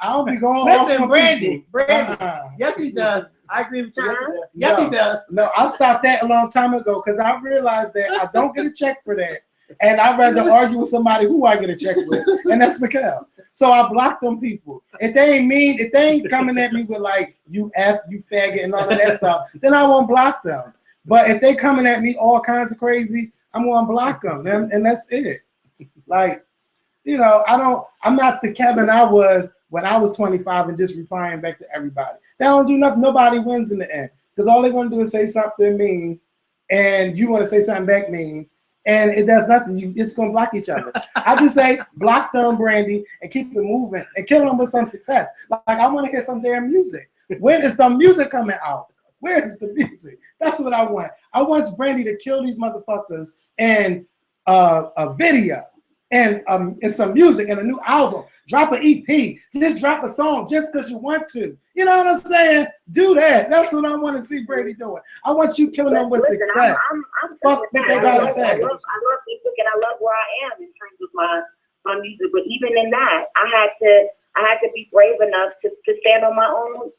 A: I don't be going off
B: Listen,
A: on
B: Brandy.
A: people.
B: Brandy. Yes, he does. I agree with you. Yes, he does. Yes, he does.
A: No, I stopped that a long time ago because I realized that I don't get a check for that. And I'd rather argue with somebody who I get a check with, and that's Mikhail. So I block them people. If they ain't mean, if they ain't coming at me with like, you F, you faggot, and all of that stuff, then I won't block them. But if they coming at me all kinds of crazy, I'm gonna block them, and that's it. Like, you know, I'm not the Kevin I was when I was 25 and just replying back to everybody. That don't do nothing. Nobody wins in the end because all they're gonna do is say something mean, and you want to say something back mean, and it does nothing. It's gonna block each other. I just say block them, Brandy, and keep it moving and kill them with some success. Like I want to hear some damn music. When is the music coming out? Where is the music? That's what I want. I want Brandy to kill these motherfuckers and a video. And some music and a new album. Drop an EP. Just drop a song just because you want to. You know what I'm saying? Do that. That's what I want to see Brandy doing. I want you killing them with success. Fuck what they gotta say.
G: I love music and I love where I am in terms of my music. But even in that, I had to be brave enough to stand on my own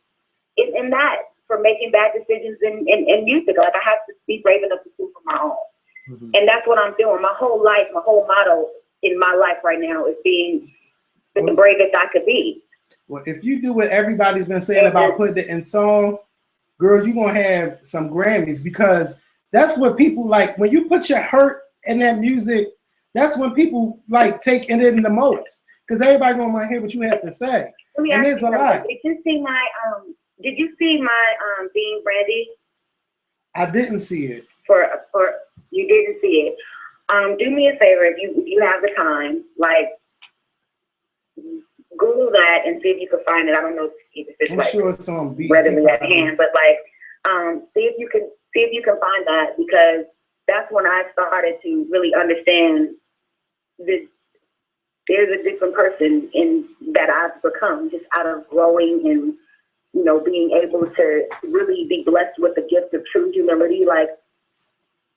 G: in that for making bad decisions in music. Like I have to be brave enough to do for my own. Mm-hmm. And that's what I'm doing. My whole life, my whole motto in my life right now is being the bravest I could be.
A: Well, if you do what everybody's been saying about putting it in song, girl, you're going to have some Grammys because that's what people like. When you put your hurt in that music, that's when people like take it in the most because everybody going to want to hear what you have to say. And there's a lot.
G: Did you see my Being Brandy?
A: I didn't see it.
G: For you didn't see it. Do me a favor if you have the time, like Google that and see if you can find it. I don't know if it's
A: I'm
G: like
A: sure it's on BET
G: readily at hand, but like see if you can find that because that's when I started to really understand that there's a different person in that I've become just out of growing and being able to really be blessed with the gift of true humility. Like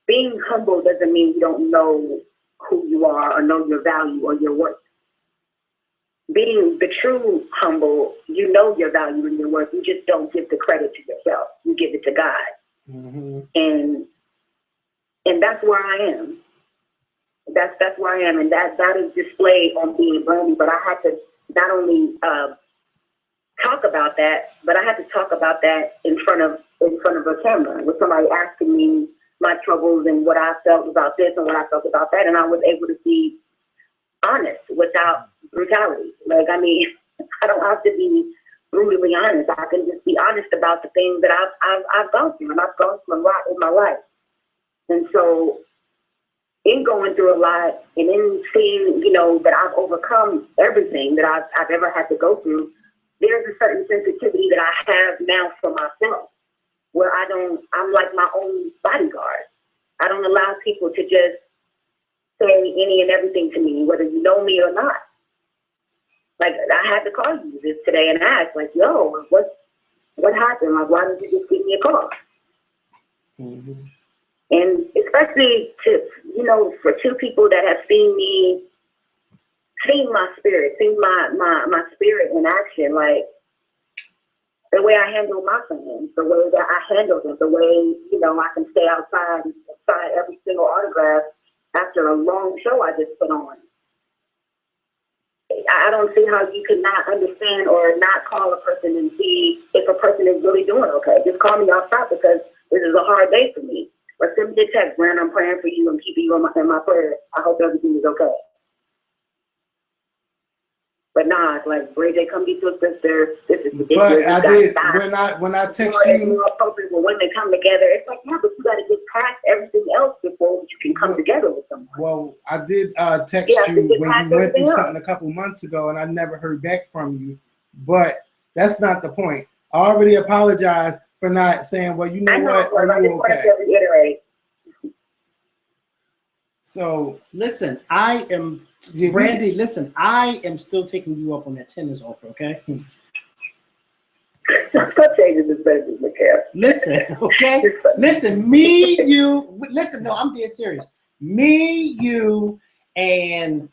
G: being humble doesn't mean you don't know who you are or know your value or your worth. Being the true humble, you know your value and your worth. You just don't give the credit to yourself. You give it to God. Mm-hmm. And that's where I am. That's where I am. And that is displayed on Being Brandy. But I had to not only talk about that, but I had to talk about that in front of a camera with somebody asking me my troubles and what I felt about this and what I felt about that. And I was able to be honest without brutality. Like, I mean, I don't have to be brutally honest. I can just be honest about the things that I've gone through, and I've gone through a lot in my life. And so in going through a lot and in seeing, that I've overcome everything that I've ever had to go through, there's a certain sensitivity that I have now for myself, where I'm like my own bodyguard. I don't allow people to just say any and everything to me, whether you know me or not. Like, I had to call you this today and ask, like, yo, what happened? Like, why didn't you just give me a call? Mm-hmm. And especially for two people that have seen my spirit, seen my spirit in action, like, the way I handle my fans, the way that I handle them, the way, I can stay outside and sign every single autograph after a long show I just put on. I don't see how you could not understand or not call a person and see if a person is really doing okay. Just call me off top because this is a hard day for me. Or send me a text, Brand, I'm praying for you and keeping you in my prayers. I hope everything is okay. But nah, it's like, Ray J, come get your sister. This is ridiculous.
A: But I did when I text you.
G: It's more appropriate when women come together. It's like, yeah, but you got to get past everything else before you can come together with someone.
A: Well, I did text you when you went through something a couple months ago, and I never heard back from you. But that's not the point. I already apologized for not saying, well, you know what? Are you okay?
G: To reiterate.
A: So
B: listen, Brandy, listen, I am still taking you up on that tennis offer, okay?
C: Stop changing this business, Mikhail.
B: Listen, okay? Listen, me, you, listen, no, I'm dead serious. Me, you, and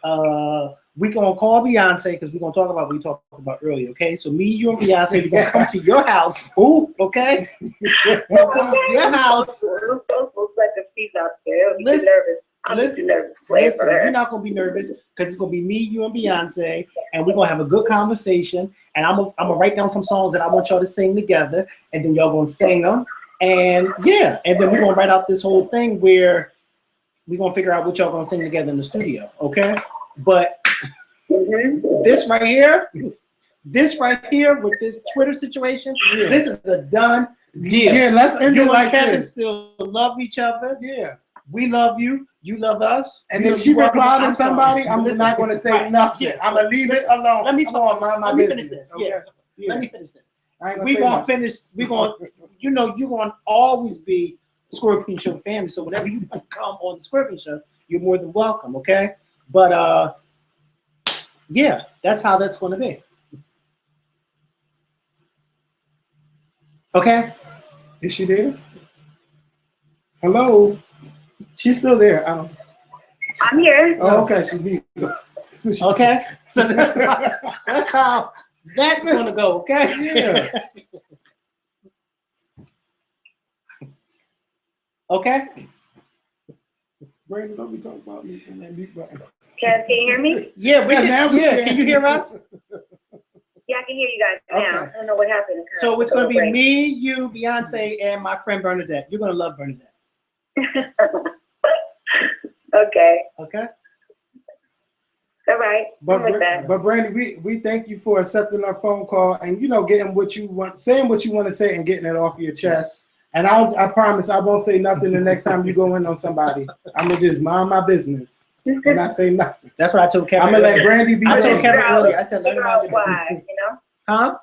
B: we gonna call Beyonce because we're gonna talk about what we talked about earlier, okay? So me, you, and Beyonce, we're gonna come to your house. Ooh, okay? We'll come to your house. Listen, you're not gonna be nervous because it's gonna be me, you, and Beyonce, and we're gonna have a good conversation. And I'm gonna write down some songs that I want y'all to sing together, and then y'all gonna sing them. And yeah, and then we're gonna write out this whole thing where we're gonna figure out what y'all gonna sing together in the studio, okay? But this right here with this Twitter situation, this is a done deal.
A: Yeah, let's end it like
B: Kevin
A: this.
B: still love each other.
A: Yeah.
B: We love you. You love us.
A: And
B: We
A: if
B: love
A: she
B: you.
A: replied to
B: I'm
A: somebody,
B: sorry.
A: I'm
B: Listen,
A: not going to say
B: right.
A: nothing.
B: Yeah.
A: I'm going to leave it alone.
B: Let me
A: I'm going to mind my
B: finish
A: business.
B: this.
A: Okay?
B: Yeah. Let me finish this.
A: I ain't
B: We're
A: say
B: gonna
A: nothing.
B: finish. We're gonna, you know, you're gonna always be Skorpion Show family. So whenever you want to come on the Skorpion Show, you're more than welcome. Okay, but yeah, that's how that's gonna be. Okay.
A: Is she there? Hello. She's still there. I don't.
C: I'm here.
A: Oh, okay. She beat.
B: Okay. So that's how that's gonna go. Okay.
A: Yeah.
B: Okay.
A: Brandy, don't be talking about me and that mute button.
C: Can you hear me?
B: Yeah. We
A: Yeah,
B: can,
A: now we
B: yeah.
A: can.
B: Can you hear us?
C: Yeah, I can hear you guys now.
B: Okay.
C: I don't know what happened.
B: So it's gonna be me, you, Beyonce, and my friend Bernadette. You're gonna love Bernadette.
C: Okay.
B: Okay.
C: All right. I'm with that.
A: But Brandy, we thank you for accepting our phone call and getting what you want, saying what you want to say, and getting it off your chest. And I promise I won't say nothing the next time you go in on somebody. I'm gonna just mind my business and not say nothing.
B: That's what I told Kevin.
A: I'm gonna let Brandy be.
B: I told
A: Brandy.
B: Kevin earlier. I said, let
C: Figure
B: him
C: out
B: out.
C: why, you know?
B: Huh?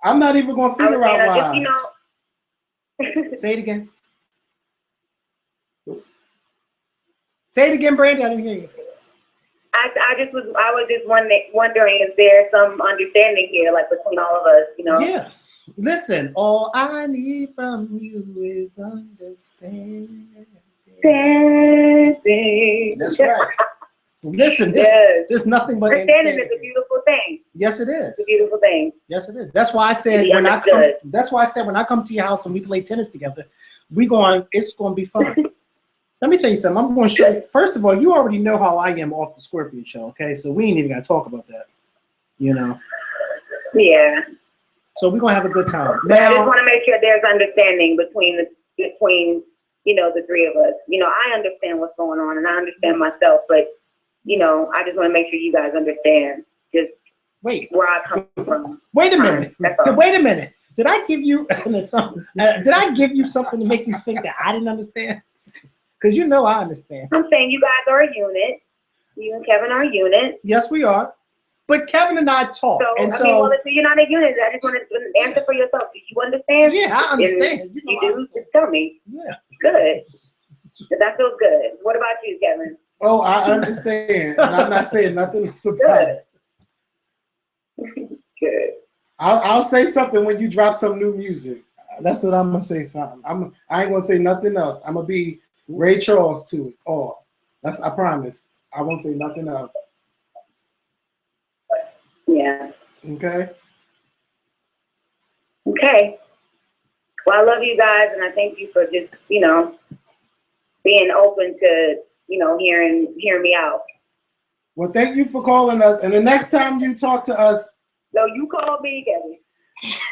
A: I'm not even gonna figure out why.
C: Just, you know.
B: Say it again. Say it again, Brandy. I didn't hear you.
C: I was just wondering, is there some understanding here, like between all of us, you know?
B: Yeah. Listen, all I need from you is understanding. That's right. Listen, there's nothing but
C: understanding is a beautiful thing.
B: Yes, it is.
C: It's a beautiful thing.
B: Yes, it is. That's why I said when I come to your house and we play tennis together, it's going to be fun. Let me tell you something. I'm going to show you. First of all, you already know how I am off the Skorpion Show, okay? So we ain't even got to talk about that, you know?
C: Yeah.
B: So we're going to have a good time.
C: But I just want to make sure there's understanding between you know, the three of us. You know, I understand what's going on and I understand myself, but, you know, I just want to make sure you guys understand just where I come from.
B: Wait a minute. Wait a minute. Did I give you something? Did I give you something to make you think that I didn't understand? Because you know I understand.
C: I'm saying you guys are a unit. You and Kevin are a unit.
B: Yes, we are. But Kevin and I talk.
C: So you're not a unit. I just want to answer for yourself. Do you understand?
B: Yeah, I understand.
C: You do? Just tell me.
B: Yeah.
C: Good. That feels good. What about you, Kevin?
A: Oh, I understand. And I'm not saying nothing about it.
C: Good.
A: I'll say something when you drop some new music. That's what I'm going to say something. I ain't going to say nothing else. I'm going to be Ray Charles to it all. I promise. I won't say nothing else.
C: Yeah.
A: Okay.
C: Okay. Well, I love you guys, and I thank you for just, you know, being open to, you know, hearing me out.
A: Well, thank you for calling us. And the next time you talk to us.
C: No, you call me, Kevin.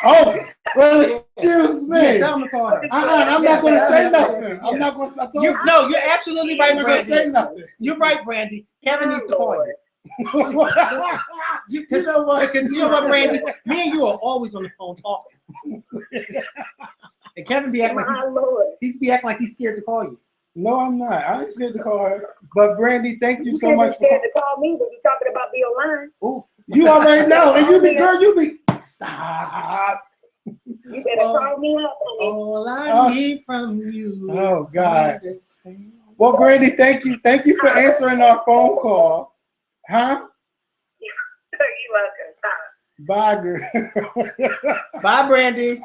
A: Oh, well, excuse me.
B: Yeah, tell him to call her.
A: I'm not going to say nothing. I'm not going to. I told you.
B: No, you're absolutely right,
A: I'm not going to
B: Brandy.
A: say nothing.
B: You're right, Brandy. Kevin needs to call you.
A: You know what?
B: Because you know what, Brandy? Me and you are always on the phone talking. And Kevin be acting like he's scared to call you.
A: No, I'm not. I ain't scared to call her. But Brandy, thank you so much
C: for scared to call me, but you're talking about me online.
A: Ooh, you already know. And you be stop.
C: You better call me up.
B: All I need from you.
A: Oh God. Well, Brandy, thank you. Thank you for answering our phone call. Huh?
C: You're welcome.
A: Bye, girl.
B: Bye, Brandy.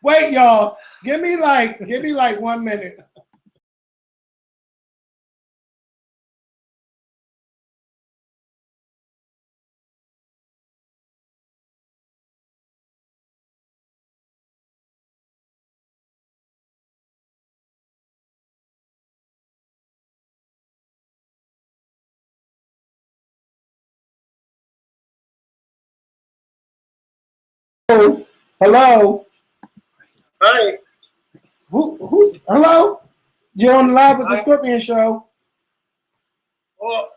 A: Wait, y'all. Give me like 1 minute. Hello.
E: Hi.
A: Who's hello? You're on the live with the Skorpion show.
E: Oh,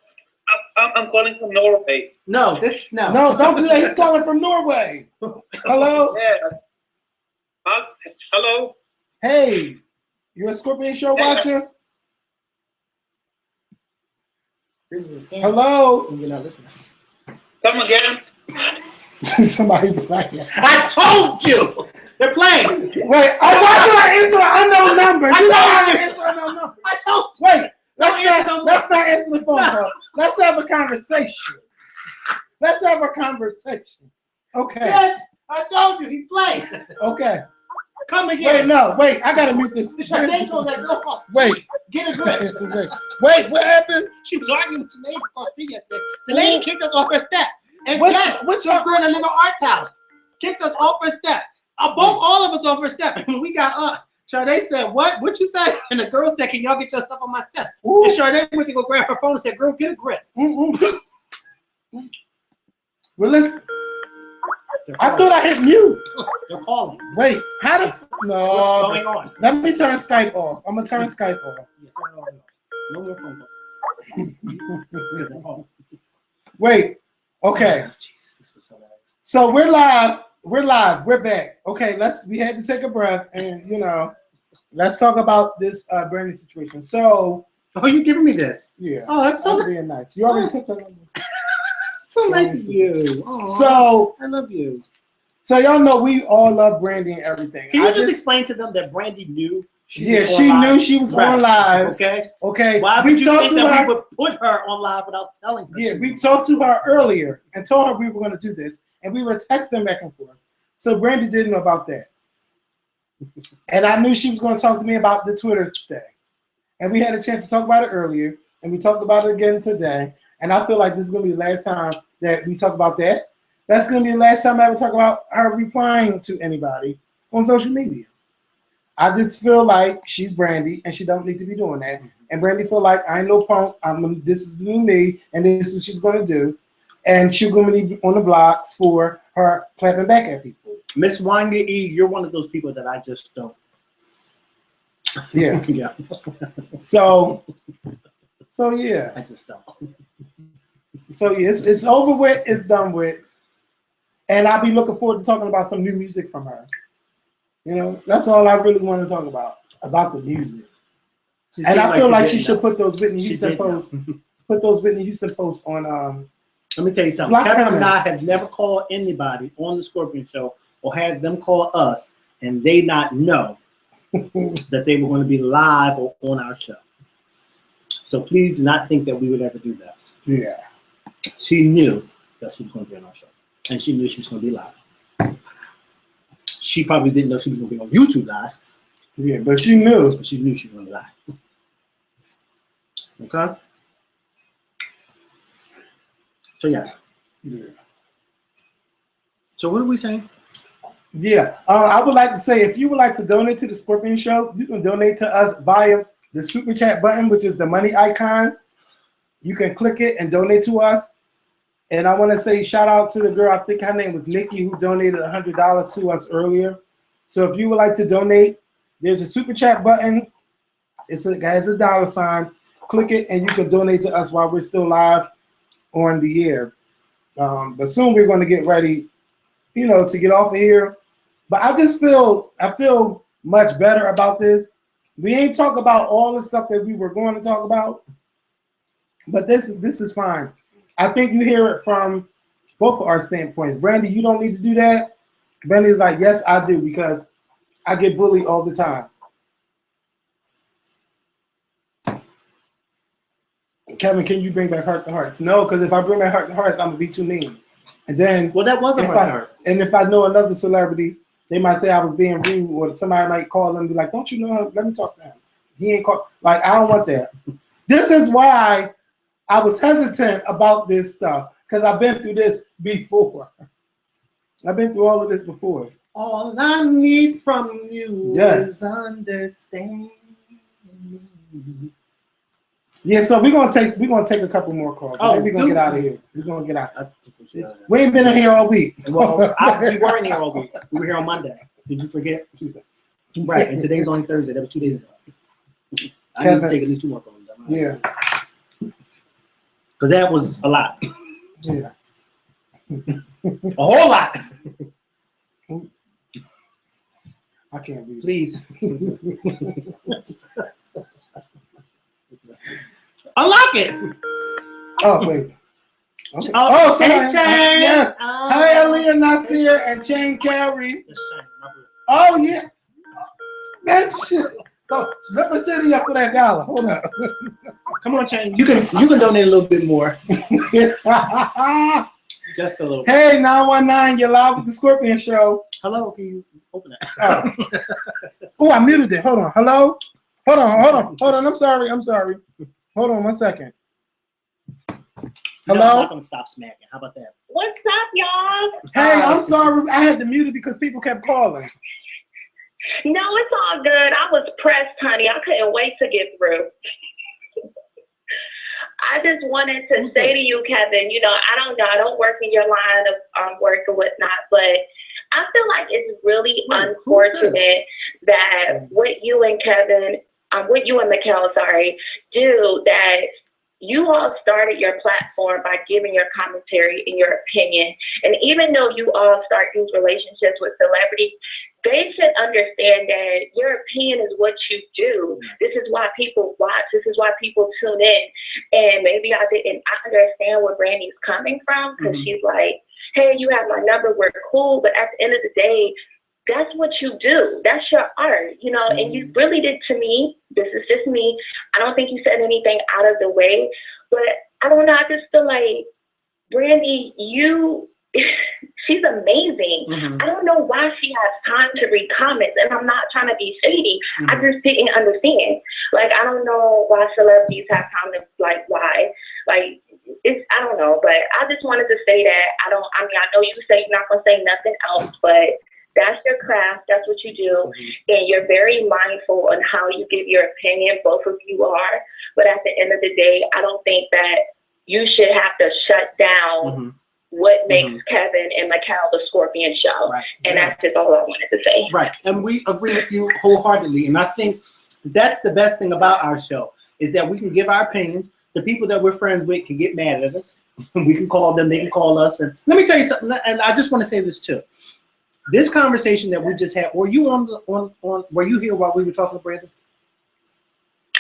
E: I'm calling from Norway.
B: No,
A: No, don't do that. He's calling from Norway. Hello.
E: Yeah. Hello.
A: Hey, you're a Skorpion show watcher?
B: This is a scam.
A: Hello.
B: You're not listening.
E: Come again.
A: Somebody playing.
B: I told you. They're playing.
A: Wait, why did I answer an unknown number? You know how to answer an unknown number.
B: I told you.
A: Wait, let's not answer the phone call. Let's have a conversation. Let's have a conversation. Okay.
B: Yes, I told you. He's playing.
A: Okay.
B: Come again.
A: Wait, I gotta mute this.
B: They told that girl.
A: Wait.
B: Get a grip.
A: Wait, what happened?
B: She was arguing with the neighbor across the street yesterday. The lady kicked us off her step. And
A: What's
B: your girl that live in our town kicked us off her step. All of us off her step. And when we got up, Sade said, what you say? And the girl said, can y'all get your stuff on my step? Ooh. And Sade went to go grab her phone and said, girl, get a grip.
A: Well, listen. I thought I hit mute.
B: They're calling.
A: Wait, how the no?
B: What's going on?
A: Let me turn Skype off. I'm gonna turn Skype off.
B: Yeah, turn it off. No more phone call.
A: Wait. Okay.
B: Oh, Jesus, this was so bad.
A: So we're live. We're back. Okay, we had to take a breath and let's talk about this Brandy situation. So
B: you giving me this?
A: Yeah.
B: Oh, that's so
A: being nice. You already took the
B: so nice of you. Aww,
A: so
B: I love you.
A: So y'all know we all love Brandy and everything.
B: Can you just explain to them that Brandy knew?
A: She knew she was on live. Okay.
B: Why would you think that we would put her on live without telling her?
A: Yeah, we talked to her earlier and told her we were going to do this, and we were texting back and forth. So Brandy didn't know about that. And I knew she was going to talk to me about the Twitter thing. And we had a chance to talk about it earlier, and we talked about it again today. And I feel like this is going to be the last time that we talk about that. That's going to be the last time I ever talk about her replying to anybody on social media. I just feel like she's Brandy, and she don't need to be doing that. And Brandy feel like I ain't no punk. This is the new me, and this is what she's going to do. And she's going to be on the blocks for her clapping back at people.
B: Miss Wanda E, you're one of those people that I just don't.
A: Yeah.
B: Yeah.
A: So yeah.
B: I just don't.
A: So yeah, it's over with. It's done with. And I'll be looking forward to talking about some new music from her. That's all I really want to talk about the music. And I feel like she should put those Whitney Houston posts. Put those Whitney Houston posts on.
B: Let me tell you something. Kevin and I have never called anybody on the Skorpion show or had them call us, and they not know that they were going to be live or on our show. So please do not think that we would ever do that.
A: Yeah.
B: She knew that she was going to be on our show, and she knew she was going to be live. She probably didn't know she was going to be on YouTube live.
A: Yeah, but she knew.
B: But she knew she was going to be live. Okay? So, yeah. So, what are we saying?
A: Yeah. I would like to say, if you would like to donate to the Skorpion show, you can donate to us via the super chat button, which is the money icon. You can click it and donate to us. And I want to say shout out to the girl, I think her name was Nikki, who donated $100 to us earlier. So if you would like to donate, there's a super chat button. It has a $. Click it and you can donate to us while we're still live on the air. But soon we're going to get ready, to get off of here. But I feel much better about this. We ain't talk about all the stuff that we were going to talk about, but this is fine. I think you hear it from both of our standpoints. Brandy, you don't need to do that. Brandy's like, yes, I do, because I get bullied all the time. Kevin, can you bring back Heart to Hearts? No, because if I bring back Heart to Hearts, I'm gonna be too mean. And then,
B: Well, that wasn't Heart to Heart.
A: And if I know another celebrity, they might say I was being rude, or somebody might call them and be like, "Don't you know him? Let me talk to him." He ain't call. Like, I don't want that. This is why I was hesitant about this stuff, because I've been through this before. I've been through all of this before.
B: All I need from you is understanding.
A: Yeah, so we're gonna take a couple more calls.
B: Oh,
A: We're gonna get out of here. We're gonna get out. We ain't been in here all week.
B: Well, we weren't here all week. We were here on Monday. Did you forget? Tuesday. Right, and today's only Thursday. That was 2 days ago. I need to take at least 2 more calls.
A: Yeah.
B: Because that was a lot.
A: Yeah.
B: A whole lot.
A: I can't read.
B: Please. Unlock it.
A: Oh, wait. Okay.
B: Oh,
A: somebody.
B: hey, Chain.
A: Yes. Hi, Aaliyah Nasir and Chain Carey.
B: That's Shane, my brother.
A: Oh, yeah. That shit. Oh, let me tell you up for that $1. Hold up.
B: Come on, Chain. You can donate a little bit more. Just a little bit.
A: Hey, 919, you're live with the Skorpion Show.
B: Hello, can you open that?
A: Oh, I muted it. Hold on. Hello? Hold on. I'm sorry. Hold on 1 second. Hello?
B: No, I'm not going to stop smacking. How about that?
F: What's up, y'all?
A: Hey, I'm sorry. I had to mute it because people kept calling.
F: No, it's all good. I was pressed, honey. I couldn't wait to get through. I just wanted to say to you, Kevin, I don't work in your line of work or whatnot, but I feel like it's really unfortunate that what you and Mikkel, do, that you all started your platform by giving your commentary and your opinion. And even though you all start these relationships with celebrities, they should understand that your opinion is what you do. This is why people watch. This is why people tune in. And maybe I understand where Brandy's coming from, because she's like, hey, you have my number, we're cool. But at the end of the day, that's what you do. That's your art, and you really did to me. This is just me. I don't think you said anything out of the way, but I don't know. I just feel like, Brandy, she's amazing. I don't know why she has time to read comments, and I'm not trying to be shady. I just didn't understand. Like, I don't know why celebrities have time to, why. I don't know, but I just wanted to say that I know you say you're not going to say nothing else, but that's your craft. That's what you do. And you're very mindful on how you give your opinion. Both of you are. But at the end of the day, I don't think that you should have to shut down what makes Kevin and Mikkel the Skorpion Show. Right. And that's just all I wanted to say.
B: Right. And we agree with you wholeheartedly. And I think that's the best thing about our show, is that we can give our opinions. The people that we're friends with can get mad at us. We can call them. They can call us. And let me tell you something. And I just want to say this too. This conversation that we just had, were you were you here while we were talking to Brandy?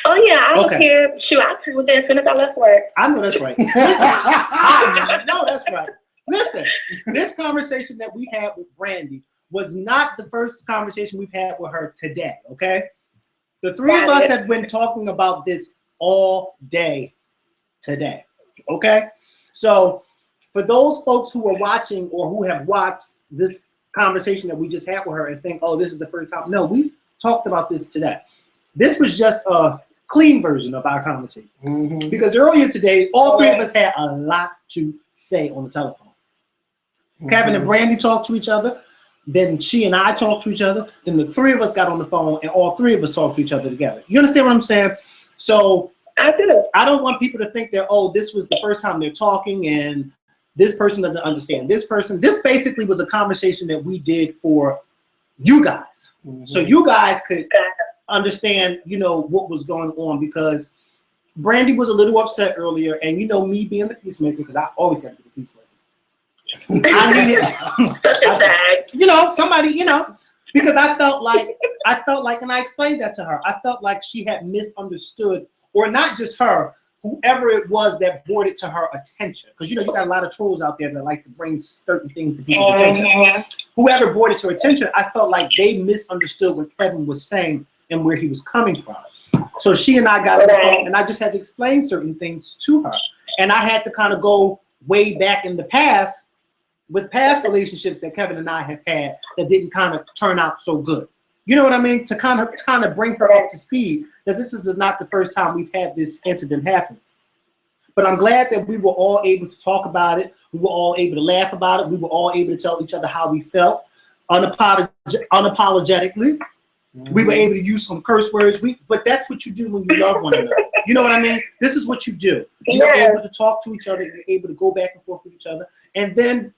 F: Oh yeah, I was here. Shoot, I tuned in as soon as I left work.
B: I know that's right. Listen, I know that's right. Listen, this conversation that we had with Brandy was not the first conversation we've had with her today, okay? The three of us have been talking about this all day today, okay? So for those folks who are watching or who have watched this conversation that we just had with her and think, oh, this is the first time. No, we talked about this today. This was just a clean version of our conversation. Because earlier today, all three of us had a lot to say on the telephone. Kevin and Brandy talked to each other. Then she and I talked to each other. Then the three of us got on the phone and all three of us talked to each other together. You understand what I'm saying? So
F: I do.
B: I don't want people to think that, oh, this was the first time they're talking and this person doesn't understand this person. This basically was a conversation that we did for you guys. So you guys could understand, what was going on, because Brandy was a little upset earlier, and me being the peacemaker, because I always got to be the peacemaker. I needed somebody, because I felt like, and I explained that to her, I felt like she had misunderstood, or not just her, whoever it was that brought it to her attention. Because, you got a lot of trolls out there that like to bring certain things to people's attention. Whoever brought it to her attention, I felt like they misunderstood what Kevin was saying and where he was coming from. So she and I got on the phone, and I just had to explain certain things to her. And I had to kind of go way back in the past with past relationships that Kevin and I have had that didn't kind of turn out so good. You know what I mean? To kind of bring her up to speed that this is not the first time we've had this incident happen. But I'm glad that we were all able to talk about it. We were all able to laugh about it. We were all able to tell each other how we felt unapologetically. We were able to use some curse words. But that's what you do when you love one another. You know what I mean? This is what you do. You're able to talk to each other. You're able to go back and forth with each other. And then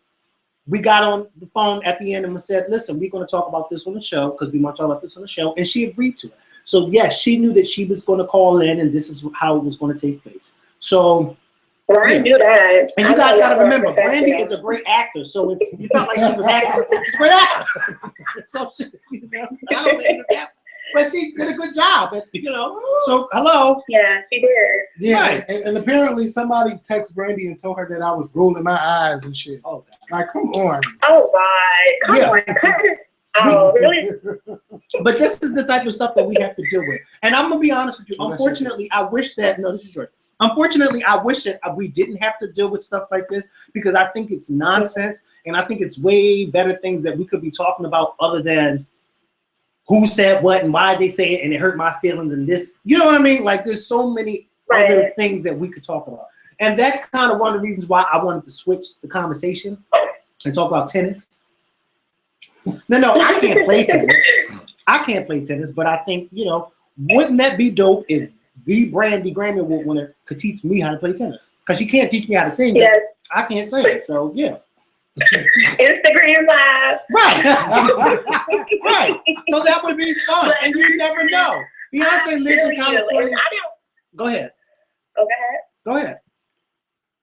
B: we got on the phone at the end and we said, listen, we're going to talk about this on the show because we want to talk about this on the show. And she agreed to it. So, yes, she knew that she was going to call in and this is how it was going to take place. So,
F: I do that.
B: And you guys got to remember, Brandy is a great actor. So if you felt like she was acting, she's a great actor. So, I don't think that, but she did a good job. So hello.
F: Yeah, she did.
A: Yeah, right. and apparently somebody texted Brandy and told her that I was rolling my eyes and shit. Oh, like, come on.
F: Oh, God. Come on. Cut it. Oh, really?
B: But this is the type of stuff that we have to deal with. And I'm going to be honest with you. Unfortunately, I wish that, no, this is yours. Unfortunately, I wish that we didn't have to deal with stuff like this because I think it's nonsense. And I think it's way better things that we could be talking about other than who said what and why they say it and it hurt my feelings and this. You know what I mean? Like there's so many other things that we could talk about. And that's kind of one of the reasons why I wanted to switch the conversation and talk about tennis. No, I can't play tennis. I can't play tennis, but I think, wouldn't that be dope if the Brandy Grammy winner could teach me how to play tennis? Because she can't teach me how to sing. Yes. I can't sing. So, yeah.
F: Instagram Live.
B: Right. Right. So that would be fun. And you never know. Beyonce lives in California. Go ahead. Go ahead.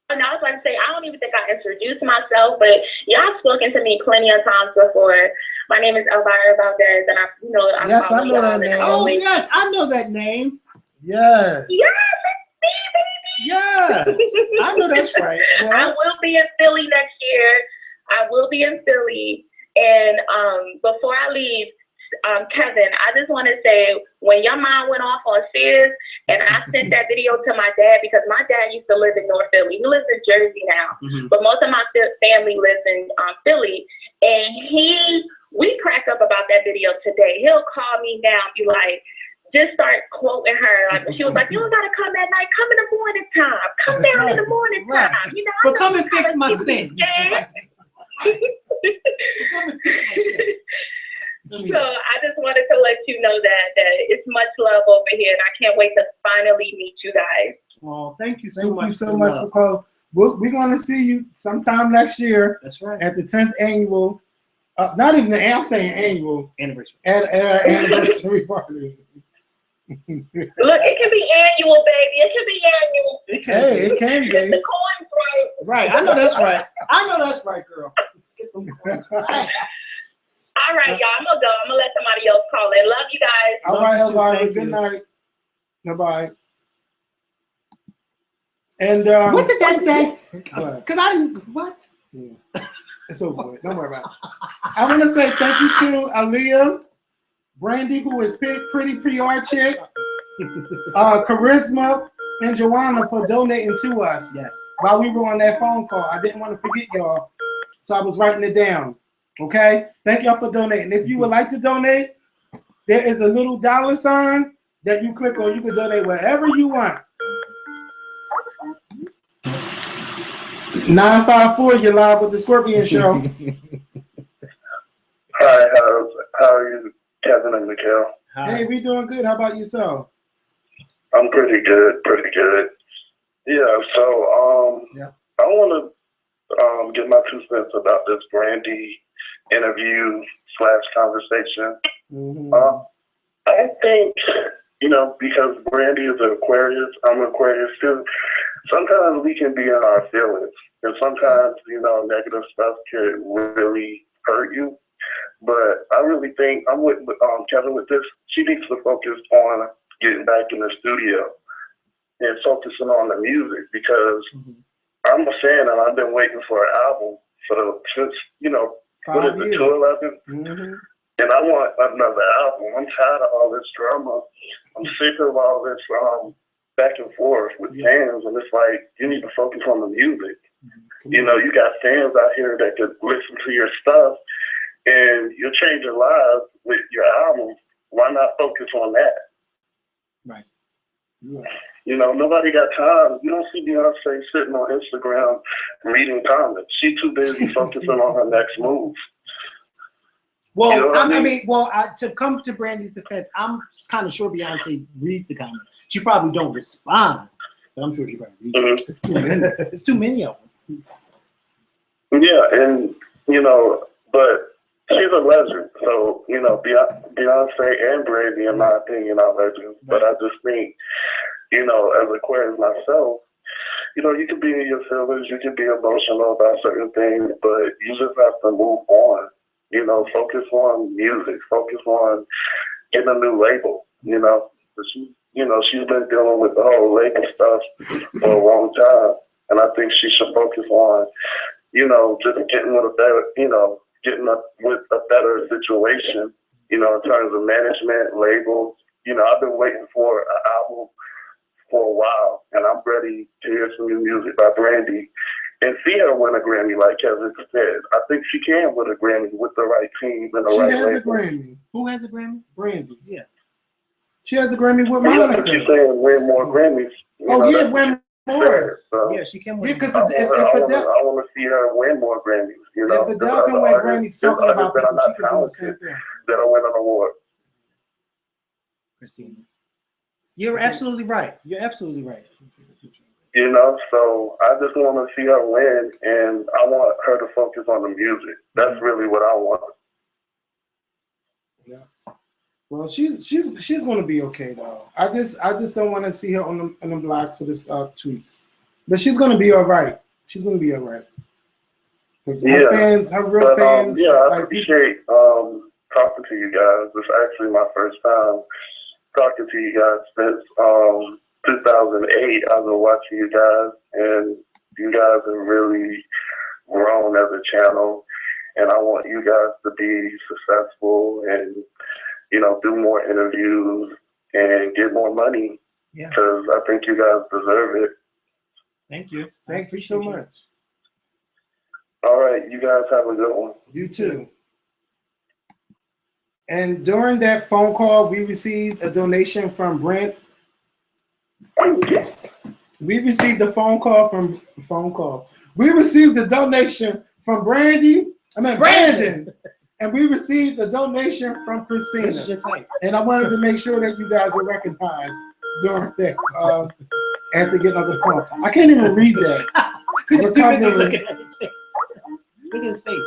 F: And I was going to say, I don't even think I introduced myself, but y'all spoken to me plenty of times before. My name is Elvira Valdez, and I'm
A: yes, I know that name.
B: Oh, yes, I know that name.
A: Yes.
F: Yes, it's me, baby.
B: Yes, I know that's right. Well,
F: I will be in Philly next year. I will be in Philly. And before I leave, Kevin, I just want to say, when your mom went off on Sears, and I sent that video to my dad because my dad used to live in North Philly. He lives in Jersey now, but most of my family lives in Philly. And we crack up about that video today. He'll call me now and be like, just start quoting her. She was like, you don't got to come at night. Come in the morning time. Come down in the morning time.
B: But come and fix my thing.
F: So I just wanted to let you know that it's much love over here, and I can't wait to finally meet you guys.
B: Well, thank you so
A: much.
B: Thank you
A: so much for calling. We're going to see you sometime next year.
B: That's right.
A: At the 10th annual, not even I'm saying annual
B: anniversary.
A: At our anniversary party.
F: Look, it can be annual, baby. It can be annual.
A: It can be.
F: Get the coins right.
B: Right. I know that's right. I know that's right, girl.
F: All right, y'all. I'm gonna go. I'm gonna let somebody else call in. Love you guys.
A: All right, Elvira. Good night. Bye-bye. And
B: what did that say? Because I didn't. What?
A: Yeah. It's over with. Don't worry about it. I want to say thank you to Aaliyah, Brandy, who is pretty PR chick, Charisma, and Joanna for donating to us.
B: Yes.
A: While we were on that phone call, I didn't want to forget y'all, so I was writing it down. Okay? Thank y'all for donating. If you would like to donate, there is a little $ that you click on. You can donate wherever you want. 954, you're live with the Skorpion Show.
H: Hi, how are you, Kevin and Mikhail?
A: Hey, we doing good. How about yourself?
H: I'm pretty good. Yeah, so I want to give my 2 cents about this Brandy interview / conversation. I think, because Brandy is an Aquarius, I'm an Aquarius too, sometimes we can be in our feelings. And sometimes, negative stuff can really hurt you. But I really think I'm with Kevin with this. She needs to focus on getting back in the studio and focusing on the music because I'm a fan and I've been waiting for an album since,
A: 5 years.
H: 2011. And I want another album. I'm tired of all this drama. I'm sick of all this back and forth with fans, and it's like you need to focus on the music. You know, you got fans out here that could listen to your stuff, and you'll change your lives with your album. Why not focus on that?
B: Right.
H: You know, nobody got time. You don't see Beyonce sitting on Instagram reading comments. She's too busy focusing on her next move.
B: Well,
H: you know
B: I mean, to come to Brandy's defense, I'm kind of sure Beyonce reads the comments. She probably don't respond, but I'm sure she probably reads them. It's too many of them.
H: Yeah, and, you know, but she's a legend. So, you know, Beyonce and Brandy, in my opinion, are legends. But I just think, you know, as a queer as myself, you know, you can be in your feelings, you can be emotional about certain things, but you just have to move on. You know, focus on music, focus on getting a new label, you know. She's been dealing with the whole label stuff for a long time. And I think she should focus on, you know, just getting with a better situation, you know, in terms of management, labels. You know, I've been waiting for an album for a while, and I'm ready to hear some new music by Brandy and see her win a Grammy, like Kevin said. I think she can win a Grammy with the right team and the right label.
A: She has a Grammy.
B: Who has a Grammy?
A: Brandy.
B: Yeah.
A: She has a Grammy with
H: Monica. She's saying win more Grammys.
A: Win more.
H: So,
B: yeah, she can win.
A: Yeah, because
H: I want to see her win more Grammys. You know,
A: if Adele can win Grammys, talking about people, she can do the same thing.
H: That'll win an award.
B: Christina, you're absolutely right. You're absolutely right.
H: You know, so I just want to see her win, and I want her to focus on the music. That's really what I want.
A: Yeah. Well, she's going to be okay though. I just don't want to see her on the blogs for this tweets, but she's going to be all right. She's going to be all right. Her fans, her real fans.
H: Yeah, I appreciate talking to you guys. It's actually my first time talking to you guys since 2008. I've been watching you guys, and you guys have really grown as a channel, and I want you guys to be successful and, you know, do more interviews and get more money, because I think you guys deserve it.
B: Thank you.
A: Thank you so much.
H: All right, you guys have a good one.
A: You too. And during that phone call, we received a donation from Brent. We received a We received a donation from Brandon. And we received a donation from Christina. And I wanted to make sure that you guys were recognized during that after getting on the call. I can't even read that.
B: Look at his face. Look at his face.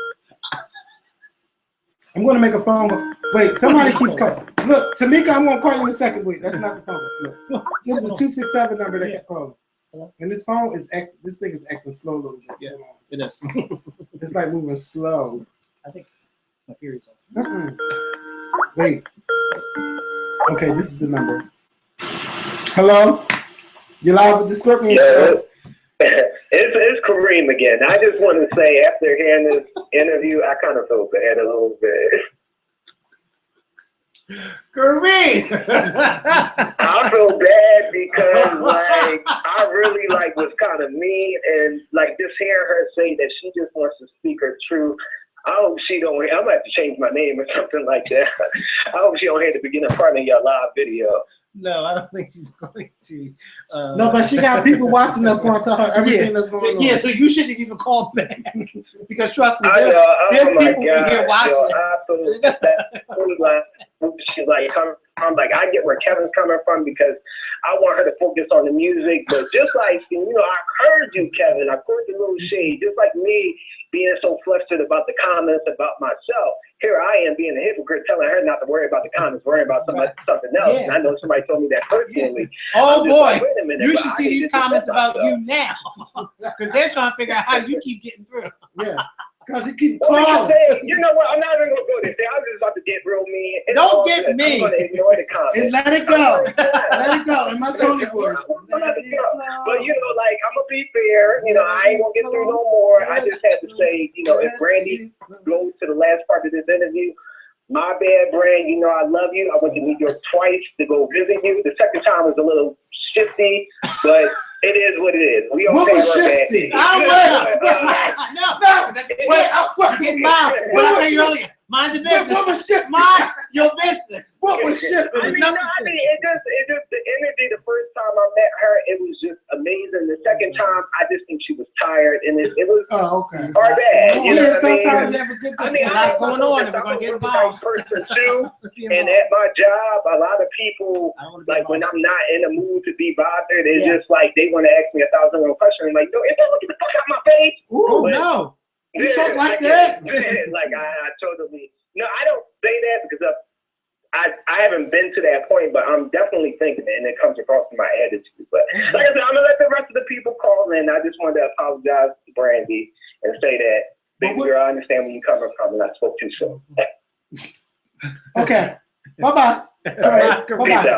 A: I'm going to make a phone call. Wait, somebody keeps calling. Look, Tamika, I'm going to call you in a second. Wait, that's not the phone. Look, this is a 267 number that kept calling. And this phone is this thing is acting slow a little bit.
B: Yeah, it is.
A: It's like moving slow.
B: I think my period's
A: on. Wait. Okay, this is the number. Hello? You live with the Skorpion show?
D: It's Kareem again. I just want to say, after hearing this interview, I kind of feel bad a little bit.
B: Kareem!
D: I feel bad because, like, I really, like, was kind of mean, and, like, just hearing her say that she just wants to speak her truth. I hope she don't. I'm gonna have to change my name or something like that. I hope she don't hear the beginning part of your live video.
B: No, I don't think she's going to.
A: No, but she got people watching us going to tell her everything that's going on.
B: Yeah, so you shouldn't even call back because trust me, there's people in here watching.
D: I'm like, I get where Kevin's coming from because I want her to focus on the music. But just like, you know, I heard you, Kevin. I heard the little shade. Just like me being so flustered about the comments about myself. Here I am being a hypocrite, telling her not to worry about the comments, worry about something else. Yeah. And I know somebody told me that personally.
B: Oh boy, like, you should see these comments about you now, because they're trying to figure out how you keep getting through.
A: Yeah, because you keep calling.
D: You know what? I'm not even gonna go there. I was just about to get real mean.
B: Don't get mean.
D: I'm gonna ignore the comments
A: and let it go. Let it go. In my Tony voice.
D: But you know, like, I'm gonna be fair. You know, I ain't gonna get through no more. I just had to say, you know, if Brandy goes to the last part of this interview, My bad, Brand. You know I love you. I went to New York twice to go visit you. The second time was a little shifty, but it is what it is. We all
A: What
D: pay
A: was
D: our bad.
A: shifty?
B: Get mine. What I tell you earlier, mind your business.
A: What was shifty?
B: Mind your business.
A: What was shifty?
D: I mean, it just the energy. The first time I met her, it was just amazing. The second time, I just think she was tired, and it was
A: our
D: bad. You know what
A: sometimes
D: I
A: you have a good
B: I mean, a lot going on, and we're gonna get involved.
D: Person too, and at my job, a lot of people like when I'm not in the mood to be bothered, it's just like they want to ask me 1,000 questions. Like, no, if they look at the fuck out my face.
A: Ooh,
D: but,
A: no. You talk like
D: that?
A: that?
D: Like I totally. No, I don't say that because I haven't been to that point, but I'm definitely thinking it, and it comes across in my attitude. But like I said, I'm gonna let the rest of the people call in. I just wanted to apologize to Brandy and say that, baby girl, I understand where you're coming from, and I spoke too soon.
A: Okay. Bye-bye.
B: Bye.
A: Bye-bye.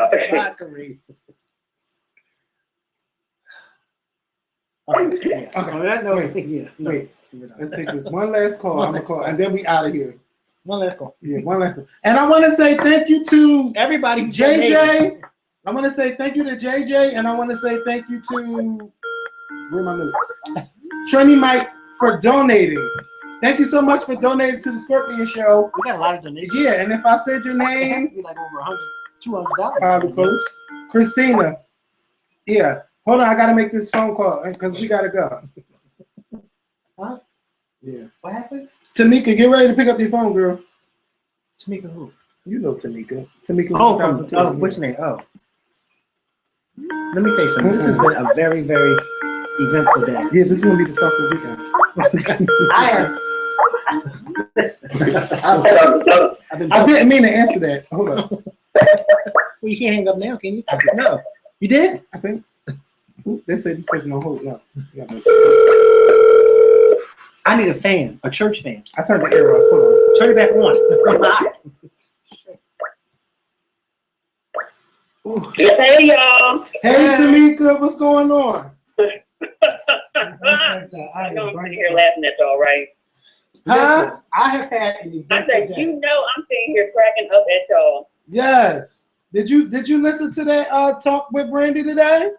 B: Okay.
A: Wait. Let's take this one last call. I'm gonna call, and then we out of here.
B: One last call.
A: Yeah, one last call. And I want to say thank you to
B: everybody.
A: JJ. I want to say thank you to JJ, and I want to say thank you to where are my notes? Trini Mike for donating. Thank you so much for donating to the Skorpion Show.
B: We got a lot of donations.
A: Yeah, and if I said your
B: It has
A: name,
B: to be like over $200.
A: probably close. Christina. Yeah. Hold on, I gotta make this phone call because we gotta go.
B: Huh?
A: Yeah.
B: What happened?
A: Tamika, get ready to pick up your phone, girl.
B: Tamika who?
A: You know Tamika. Tamika.
B: Oh, what's your name? Oh. Let me tell you something. This has been a very, very eventful day.
A: Yeah, this is gonna be the fucking weekend. I didn't mean to answer that. Hold on.
B: Well, you can't hang up now, can you? No. You did?
A: I think. Ooh, they say this person on hold. No.
B: I need a fan, a church fan.
A: I turned the air off. Hold on.
B: Turn it back on.
C: Hey, y'all.
A: Hey, Tamika, what's going on?
C: I'm going to sit here laughing at y'all, right?
A: Huh?
B: I have had an event.
C: I said, you know, I'm sitting here cracking up at y'all.
A: Yes. Did you listen to that talk with Brandy today?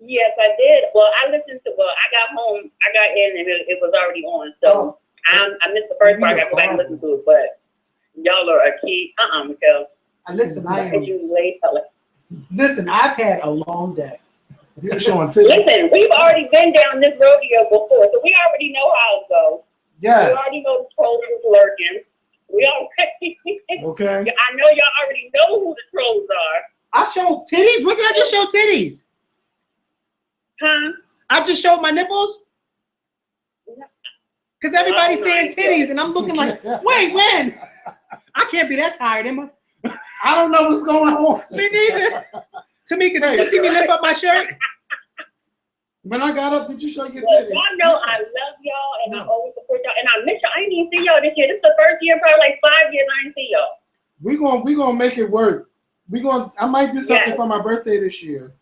C: Yes, I did. Well, I listened to. Well, I got home. I got in, and it was already on. So I missed the first part. I got to go back and listen to it. But y'all are a key. Because
B: Listen,
C: Listen,
B: I've had a long day.
A: You're showing titties.
C: Listen, we've already been down this rodeo before, so we already know how it goes.
A: Yes.
C: We already know the trolls is lurking. We already.
A: Okay.
C: I know y'all already know who the trolls are.
B: I showed titties. When did I just show titties?
C: Huh?
B: I just showed my nipples. Because everybody's saying titties, and I'm looking like, wait, when? I can't be that tired, am I?
A: I don't know what's going on.
B: Me neither. Tamika, did you see me lift up my shirt?
A: When I got up, did you show your
C: Well,
A: titties?
C: y'all know I love y'all, and I always support y'all, and I miss y'all. I ain't even see y'all this year. This is the first year, probably like 5 years I ain't see y'all.
A: We gonna make it work. I might do something for my birthday this year.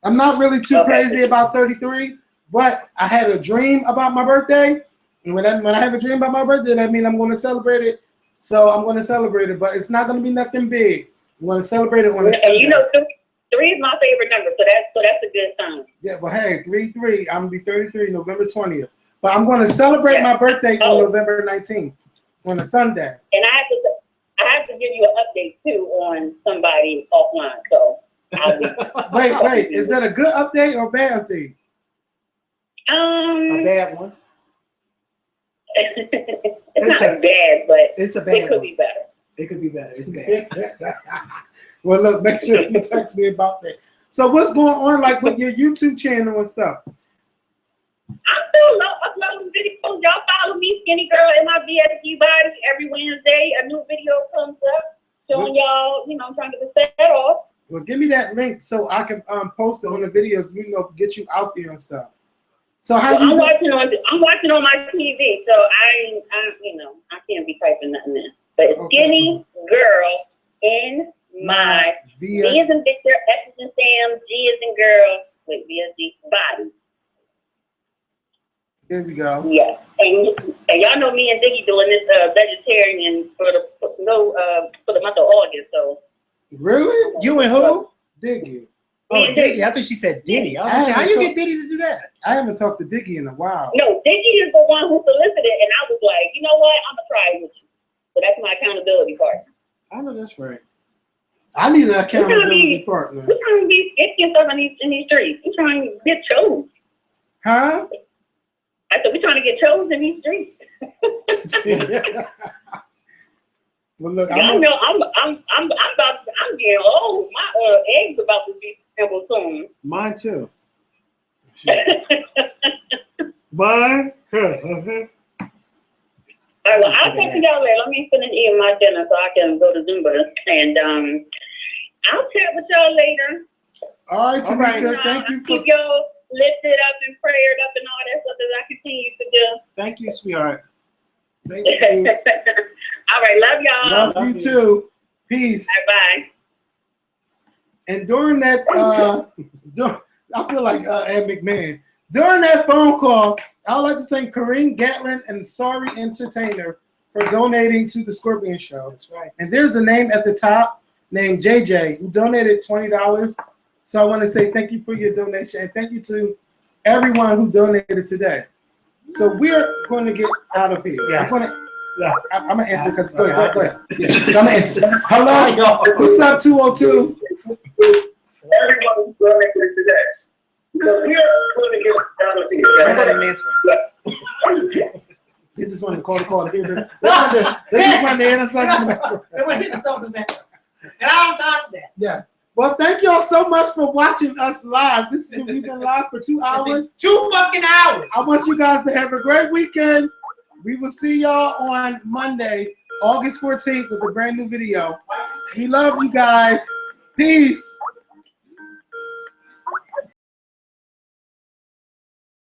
A: I'm not really too crazy about 33, but I had a dream about my birthday, and when I have a dream about my birthday, that means I'm going to celebrate it. So I'm going to celebrate it, but it's not going to be nothing big. I'm going to celebrate it on a Sunday.
C: And you know, 3 is my favorite number, so that's a good sign.
A: Yeah, but hey, 3-3. I'm gonna be 33 November 20th. But I'm going to celebrate my birthday on November 19th on a Sunday.
C: And I have to give you an update too on somebody offline. So I'll be
A: wait, is that a good update or bad update?
B: A bad one.
C: It's not bad, but
B: it's a bad
C: it could be better.
B: It could be better. It's bad.
A: Well, look, make sure you text me about that. So what's going on, like with your YouTube channel and stuff?
C: I'm still uploading videos. Y'all follow me, Skinny Girl, in my VSG body. Every Wednesday, a new video comes up showing y'all, I'm trying to get that off.
A: Well, give me that link so I can post it on the videos, get you out there and stuff. So
C: I'm watching on my TV, so I can't be typing nothing in. But Skinny Girl in my V as in Victor, S as in Sam, G as in girl, with VSG body.
A: Here we go.
G: Yeah, and y'all know me and Diggy doing this vegetarian for the month of August. So
A: Really?
B: You and who?
A: Diggy.
B: Oh, Diggy. I thought she said Diddy. I was gonna say, how you get Diddy to do that?
A: I haven't talked to Diggy in a while.
G: no, Diggy is the one who solicited, and I was like, you know what? I'm gonna try it with you. So that's my accountability part.
B: I know that's right.
A: I need an accountability partner.
G: We're trying to be get stuff in these streets. We're trying to get chose.
A: Huh?
G: I said we're trying to get chose in these streets.
A: Well, look,
G: Y'all know I'm getting old. My eggs about to be simple soon.
B: Mine too.
A: Mine?
G: All right, well, I'll talk to y'all later. Let me finish eating my dinner so I can go to Zumba. And I'll chat with y'all later.
A: All right, Tamika, thank you for...
G: Keep y'all lifted up and prayed up and all that stuff that I continue to do.
B: Thank you, sweetheart.
A: Thank you.
G: All right, love y'all.
A: Love you too. Peace.
G: Bye.
A: And during that, I feel like Ed McMahon. During that phone call, I would like to thank Kareem Gatlin and Sorry Entertainer for donating to the Skorpion Show.
B: That's right.
A: And there's a name at the top named JJ who donated $20. So I want to say thank you for your donation and thank you to everyone who donated today. So we're going to get out of here.
B: Yeah.
A: I'm going to answer because go ahead. Yeah, I'm going to answer. Hello? What's up, 202?
D: Everyone who's donated today. So we are going to get out of here.
A: They just wanted to call the call to hear them. They just wanted to answer something in the background.
B: They want to hit something back. And I don't time for that.
A: Yes. Well, thank y'all so much for watching us live. We've been live for 2 hours.
B: 2 fucking hours.
A: I want you guys to have a great weekend. We will see y'all on Monday, August 14th with a brand new video. We love you guys. Peace.